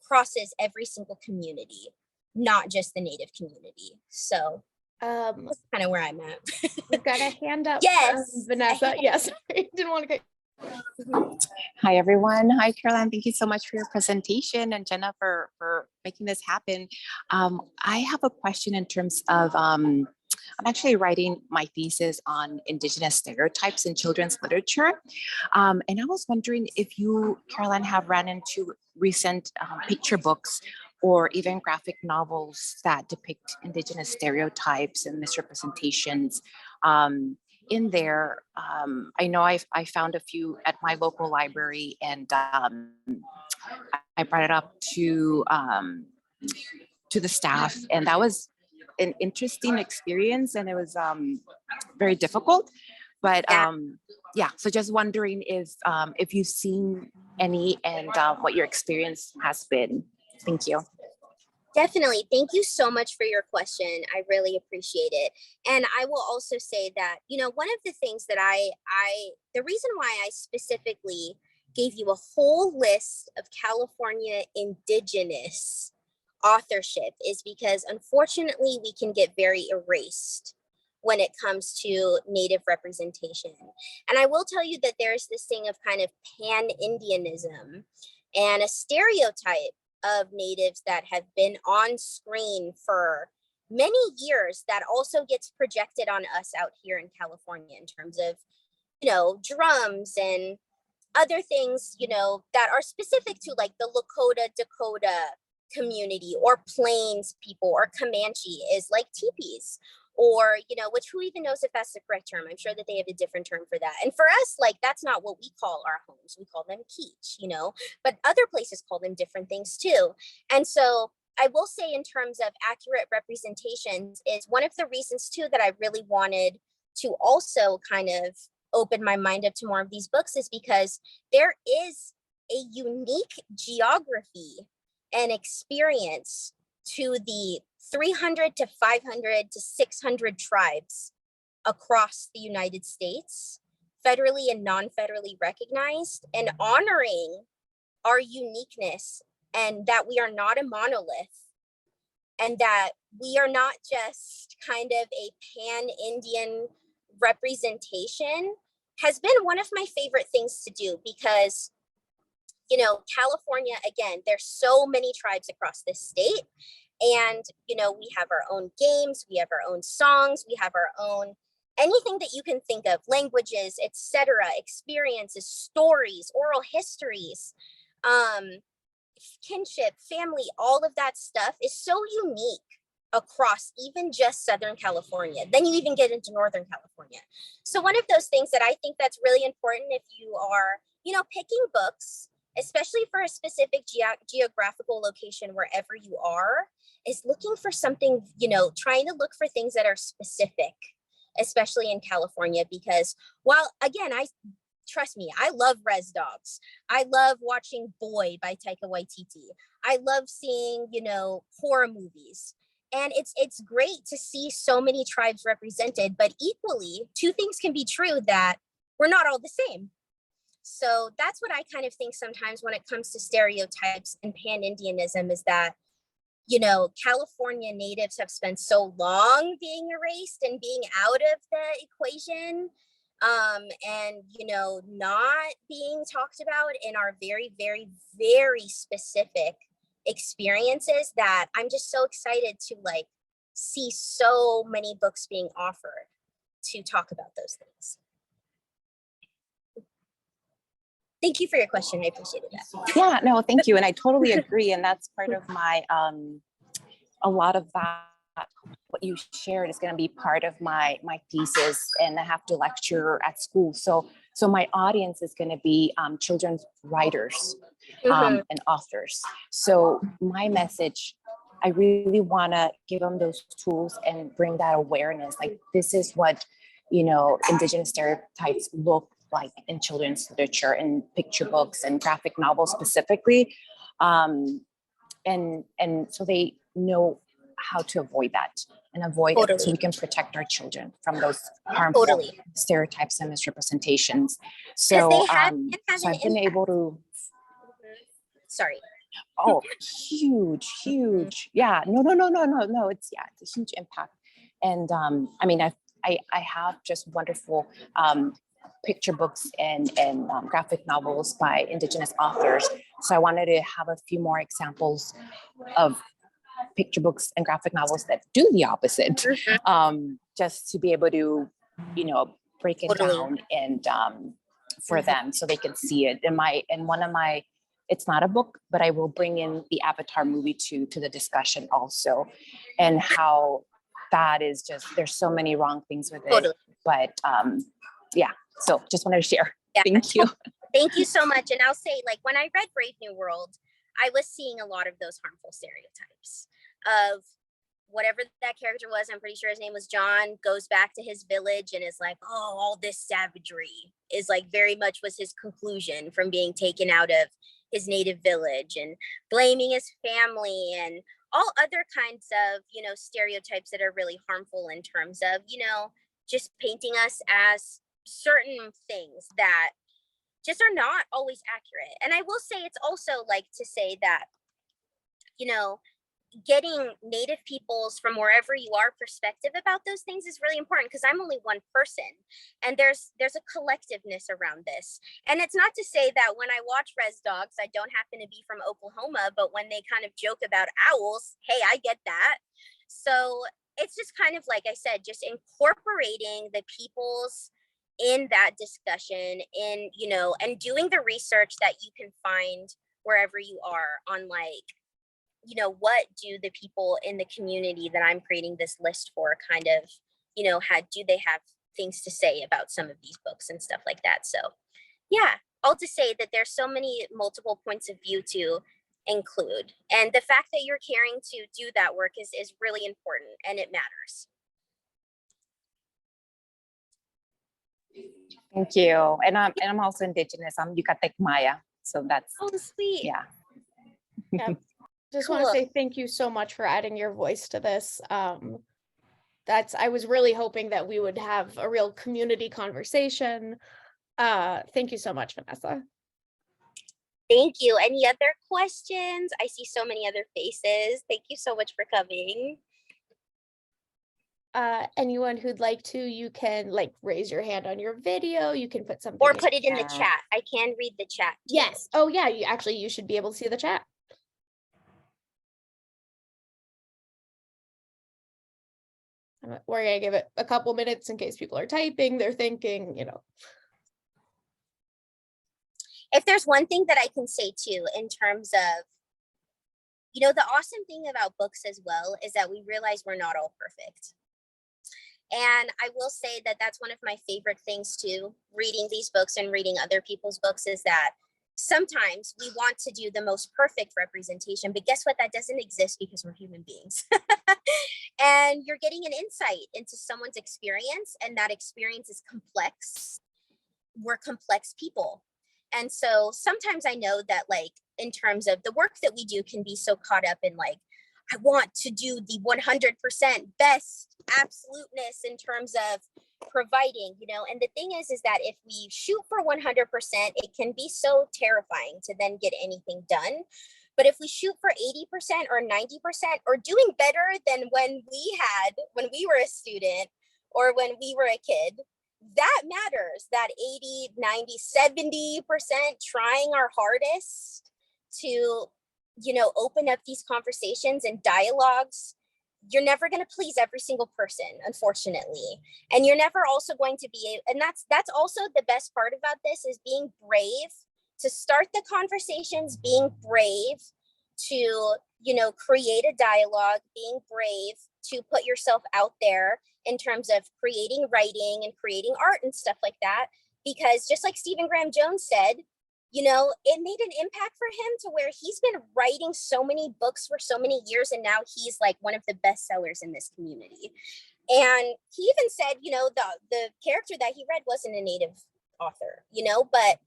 Speaker 2: crosses every single community, not just the Native community. So that's kind of where I'm at.
Speaker 1: We've got a hand up.
Speaker 2: Yes.
Speaker 1: Vanessa. Yes. I didn't want to get.
Speaker 4: Hi, everyone. Hi, Carolann. Thank you so much for your presentation, and Jenna for making this happen. I have a question in terms of, I'm actually writing my thesis on Indigenous stereotypes in children's literature. And I was wondering if you, Carolann, have ran into recent picture books or even graphic novels that depict Indigenous stereotypes and misrepresentations. In there, I know I found a few at my local library, and I brought it up to the staff, and that was an interesting experience, and it was very difficult. But yeah, so just wondering if you've seen any, and what your experience has been. Thank you.
Speaker 2: Definitely. Thank you so much for your question. I really appreciate it. And I will also say that, one of the things that the reason why I specifically gave you a whole list of California Indigenous authorship is because unfortunately we can get very erased when it comes to Native representation. And I will tell you that there's this thing of kind of pan-Indianism and a stereotype of Natives that have been on screen for many years that also gets projected on us out here in California in terms of, drums and other things, you know, that are specific to like the Lakota, Dakota community, or Plains people, or Comanche, is like teepees. Or, you know, which who even knows if that's the correct term? I'm sure that they have a different term for that. And for us, like, that's not what we call our homes. We call them quiche, you know, but other places call them different things too. And so I will say, in terms of accurate representations, is one of the reasons too that I really wanted to also kind of open my mind up to more of these books, is because there is a unique geography and experience to the 300 to 500 to 600 tribes across the United States, federally and non-federally recognized, and honoring our uniqueness, and that we are not a monolith, and that we are not just kind of a pan-Indian representation, has been one of my favorite things to do. Because, you know, California, again, there's so many tribes across this state. And, you know, we have our own games, we have our own songs, we have our own anything that you can think of, languages, etc., experiences, stories, oral histories, kinship, family, all of that stuff is so unique across even just Southern California. Then you even get into Northern California. So one of those things that I think that's really important if you are, you know, picking books, especially for a specific geographical location wherever you are, is looking for something, you know, trying to look for things that are specific, especially in California. Because while, again, trust me, I love Res Dogs. I love watching Boy by Taika Waititi. I love seeing, you know, horror movies. And it's great to see so many tribes represented, but equally, two things can be true, that we're not all the same. So that's what I kind of think sometimes when it comes to stereotypes and pan-Indianism, is that, you know, California natives have spent so long being erased and being out of the equation, and, you know, not being talked about in our very, very, very specific experiences, that I'm just so excited to like see so many books being offered to talk about those things. Thank you for your question. I appreciated that.
Speaker 4: Yeah, no, thank you. And I totally agree. And that's part of my, a lot of that, what you shared is going to be part of my thesis, and I have to lecture at school. So my audience is going to be children's writers and authors. So my message, I really want to give them those tools and bring that awareness. Like, this is what, you know, Indigenous stereotypes look like in children's literature and picture books and graphic novels specifically. And so they know how to avoid that and avoid it, so we can protect our children from those harmful stereotypes and misrepresentations. So, so I've been able to.
Speaker 2: Sorry.
Speaker 4: Oh, huge. Yeah, no. It's a huge impact. And I mean, I have just wonderful picture books and graphic novels by Indigenous authors. So I wanted to have a few more examples of picture books and graphic novels that do the opposite, just to be able to, you know, break it down and for them so they can see it. And one of my, it's not a book, but I will bring in the Avatar movie to the discussion also, and how that is just, there's so many wrong things with it. But yeah, so just wanted to share.
Speaker 2: Yeah.
Speaker 4: Thank you.
Speaker 2: Thank you so much. And I'll say, like, when I read Brave New World, I was seeing a lot of those harmful stereotypes of whatever that character was. I'm pretty sure his name was John, goes back to his village and is like, oh, all this savagery is like very much was his conclusion from being taken out of his native village, and blaming his family and all other kinds of, you know, stereotypes that are really harmful in terms of, you know, just painting us as certain things that just are not always accurate. And I will say, it's also like to say that, you know, getting Native peoples from wherever you are perspective about those things is really important, because I'm only one person and there's a collectiveness around this. And it's not to say that when I watch Res Dogs, I don't happen to be from Oklahoma, but when they kind of joke about owls, hey, I get that. So it's just kind of, like I said, just incorporating the people's in that discussion, in, you know, and doing the research that you can find wherever you are on, like, you know, what do the people in the community that I'm creating this list for kind of, you know, do they have things to say about some of these books and stuff like that. So yeah, all to say that there's so many multiple points of view to include. And the fact that you're caring to do that work is really important, and it matters.
Speaker 4: Thank you. And I'm also Indigenous. I'm Yucatec Maya. So that's,
Speaker 2: Oh, sweet.
Speaker 4: yeah.
Speaker 1: Yeah. Just want to
Speaker 2: Cool.
Speaker 1: say thank you so much for adding your voice to this. I was really hoping that we would have a real community conversation. Thank you so much, Vanessa.
Speaker 2: Thank you. Any other questions? I see so many other faces. Thank you so much for coming.
Speaker 1: Anyone who'd like to, you can like raise your hand on your video. You can put something
Speaker 2: Or put it in the
Speaker 1: chat.
Speaker 2: chat. I can read the chat.
Speaker 1: Yes. Oh yeah, you should be able to see the chat. We're gonna give it a couple minutes in case people are typing, they're thinking, you know.
Speaker 2: If there's one thing that I can say too, in terms of, you know, the awesome thing about books as well is that we realize we're not all perfect. And I will say that that's one of my favorite things too, reading these books and reading other people's books, is that sometimes we want to do the most perfect representation, but guess what? That doesn't exist because we're human beings. And you're getting an insight into someone's experience, and that experience is complex. We're complex people. And so sometimes I know that, like, in terms of the work that we do can be so caught up in, like, I want to do the 100% best absoluteness in terms of providing, you know, and the thing is that if we shoot for 100%, it can be so terrifying to then get anything done. But if we shoot for 80% or 90% or doing better than when we were a student or when we were a kid, that matters. That 80, 90, 70% trying our hardest to, you know, open up these conversations and dialogues. You're never going to please every single person, unfortunately. And you're never also going to be, and that's also the best part about this, is being brave to start the conversations, being brave to, you know, create a dialogue, being brave to put yourself out there in terms of creating writing and creating art and stuff like that. Because just like Stephen Graham Jones said, you know, it made an impact for him to where he's been writing so many books for so many years, and now he's like one of the best sellers in this community. And he even said, you know, the character that he read wasn't a native author, you know, but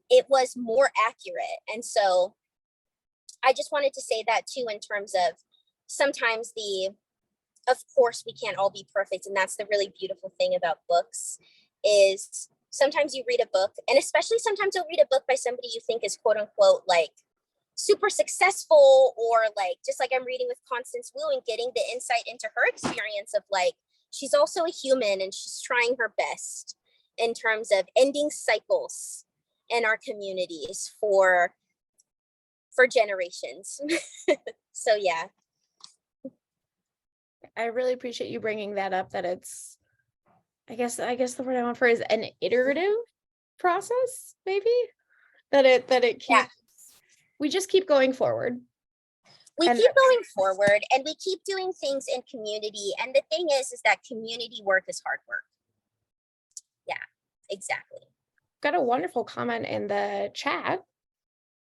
Speaker 2: it was more accurate. And so I just wanted to say that too, in terms of sometimes of course we can't all be perfect. And that's the really beautiful thing about books, is sometimes you read a book, and especially sometimes you'll read a book by somebody you think is quote unquote like super successful, or like, just like I'm reading with Constance Wu and getting the insight into her experience of like, she's also a human and she's trying her best in terms of ending cycles in our communities for generations. So yeah.
Speaker 1: I really appreciate you bringing that up, that it's, I guess the word I want for is an iterative process, maybe, that it keeps, yeah. We just keep going forward.
Speaker 2: We keep going forward, and we keep doing things in community. And the thing is that community work is hard work. Yeah, exactly.
Speaker 1: Got a wonderful comment in the chat.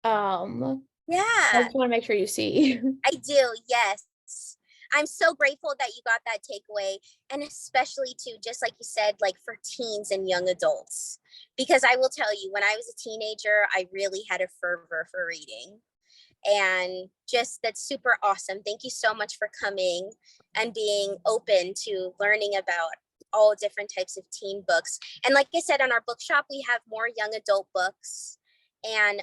Speaker 2: Yeah.
Speaker 1: I just want to make sure you see.
Speaker 2: I do, yes. I'm so grateful that you got that takeaway, and especially too, just like you said, like for teens and young adults, because I will tell you, when I was a teenager, I really had a fervor for reading, and just that's super awesome. Thank you so much for coming and being open to learning about all different types of teen books. And like I said, on our bookshop, we have more young adult books, and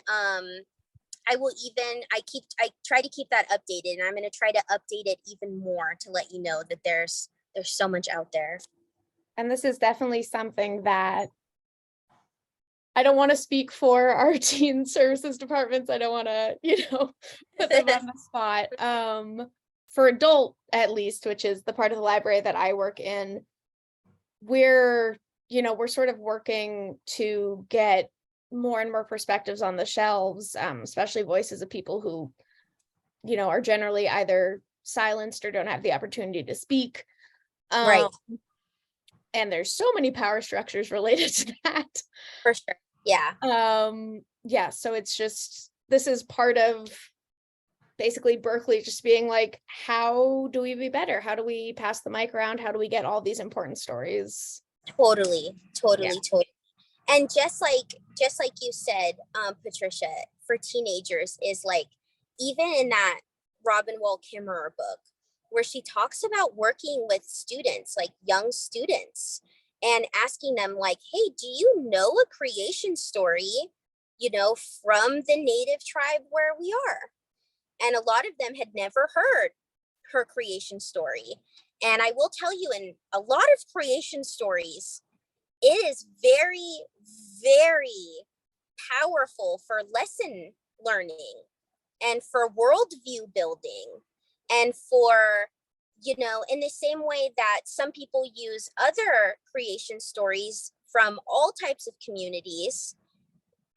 Speaker 2: I try to keep that updated, and I'm going to try to update it even more to let you know that there's so much out there.
Speaker 1: And this is definitely something that I don't want to speak for our teen services departments. I don't want to, put them on the spot. For adult, at least, which is the part of the library that I work in, we're we're sort of working to get more and more perspectives on the shelves, especially voices of people who, are generally either silenced or don't have the opportunity to speak.
Speaker 2: Right.
Speaker 1: And there's so many power structures related to that.
Speaker 2: For sure. Yeah.
Speaker 1: Yeah, so it's just, this is part of basically Berkeley just being like, how do we be better? How do we pass the mic around? How do we get all these important stories?
Speaker 2: Totally. And just like you said, Patricia, for teenagers is like, even in that Robin Wall Kimmerer book, where she talks about working with students, like young students, and asking them like, hey, do you know a creation story, from the native tribe where we are? And a lot of them had never heard her creation story. And I will tell you, in a lot of creation stories, it is very, very powerful for lesson learning and for worldview building, and for, in the same way that some people use other creation stories from all types of communities,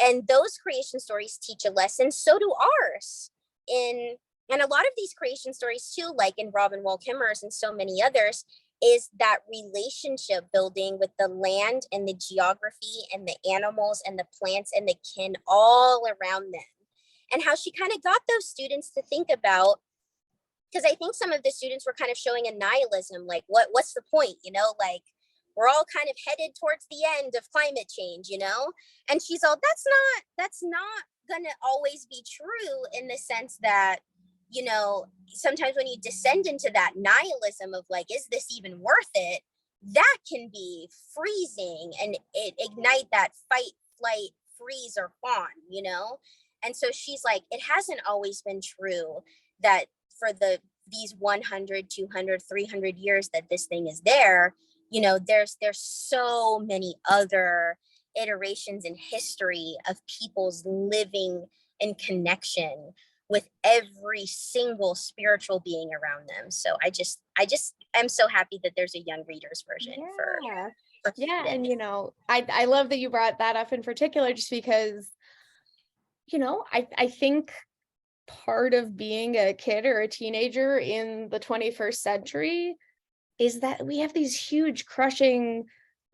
Speaker 2: and those creation stories teach a lesson, so do ours. And a lot of these creation stories too, like in Robin Wall Kimmerer's and so many others, is that relationship building with the land and the geography and the animals and the plants and the kin all around them. And how she kind of got those students to think about, because I think some of the students were kind of showing a nihilism, like what's the point, like we're all kind of headed towards the end of climate change, and she's all, that's not gonna always be true, in the sense that, sometimes when you descend into that nihilism of like, is this even worth it? That can be freezing, and it ignite that fight, flight, freeze, or fawn, And so she's like, it hasn't always been true that for these 100, 200, 300 years that this thing is there, there's so many other iterations in history of people's living in connection with every single spiritual being around them. So I just am so happy that there's a young readers version for
Speaker 1: And I love that you brought that up in particular, just because I think part of being a kid or a teenager in the 21st century is that we have these huge crushing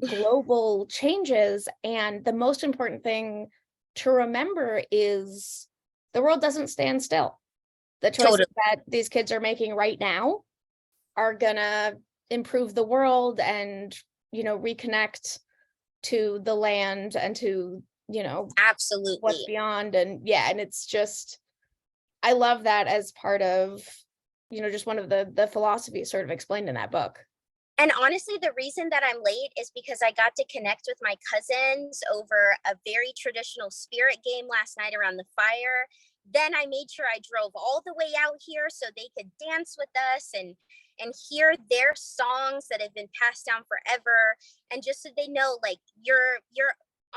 Speaker 1: global changes, and the most important thing to remember is the world doesn't stand still. The choices that these kids are making right now are gonna improve the world and reconnect to the land and to
Speaker 2: absolutely
Speaker 1: what's beyond. And it's just, I love that as part of just one of the philosophies sort of explained in that book.
Speaker 2: And honestly, the reason that I'm late is because I got to connect with my cousins over a very traditional spirit game last night around the fire. Then I made sure I drove all the way out here so they could dance with us and hear their songs that have been passed down forever. And just so they know, like, your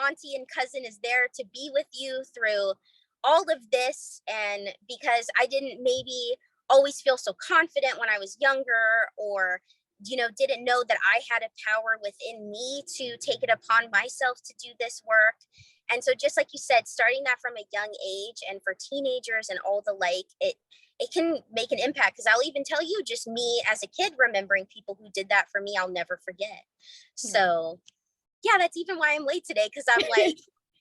Speaker 2: auntie and cousin is there to be with you through all of this. And because I didn't maybe always feel so confident when I was younger, or didn't know that I had a power within me to take it upon myself to do this work. And so just like you said, starting that from a young age, and for teenagers and all the like, it can make an impact. Because I'll even tell you, just me as a kid remembering people who did that for me, I'll never forget. So yeah, that's even why I'm late today, because I'm like,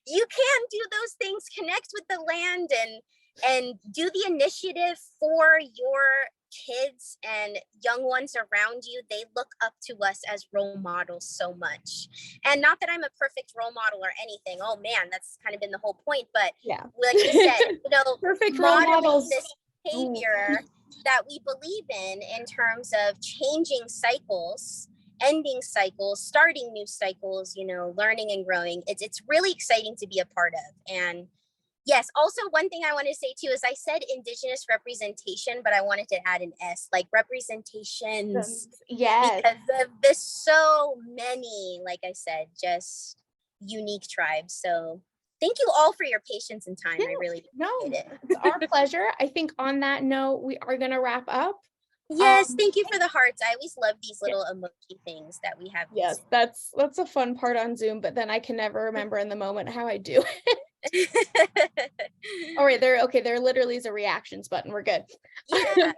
Speaker 2: you can do those things, connect with the land, and do the initiative for your kids and young ones around you. They look up to us as role models so much. And not that I'm a perfect role model or anything. Oh man, that's kind of been the whole point. But like you said,
Speaker 1: perfect role models,
Speaker 2: this behavior that we believe in terms of changing cycles, ending cycles, starting new cycles, learning and growing. It's really exciting to be a part of. And yes, also one thing I want to say too is I said Indigenous representation, but I wanted to add an S, like representations.
Speaker 1: Yes.
Speaker 2: Because of the so many, like I said, just unique tribes. So thank you all for your patience and time. I really appreciate it.
Speaker 1: It's our pleasure. I think on that note, we are going to wrap up.
Speaker 2: Yes, thank you for the hearts. I always love these little emoji things that we have.
Speaker 1: Yes, that's a fun part on Zoom, but then I can never remember in the moment how I do it. All right, there literally is a reactions button. We're good.
Speaker 2: Yeah.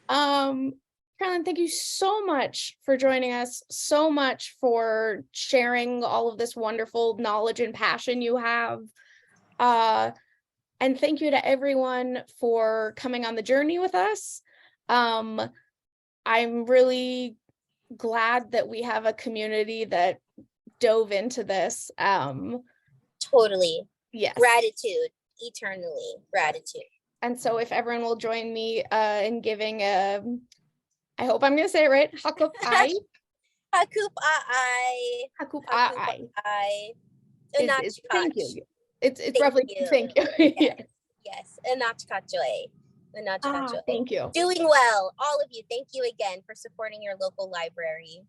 Speaker 1: Carolann, thank you so much for joining us, so much for sharing all of this wonderful knowledge and passion you have. And thank you to everyone for coming on the journey with us. I'm really glad that we have a community that dove into this.
Speaker 2: Totally.
Speaker 1: Yes.
Speaker 2: Gratitude, eternally gratitude.
Speaker 1: And so if everyone will join me in giving I hope I'm gonna say it right, Hakup ai.
Speaker 2: Hakup ai.
Speaker 1: Hakup ai. Thank you. It's
Speaker 2: Thank
Speaker 1: roughly
Speaker 2: you.
Speaker 1: thank you.
Speaker 2: Yes. Yes. Anachkachoy.
Speaker 1: Thank you.
Speaker 2: Doing well. All of you. Thank you again for supporting your local library.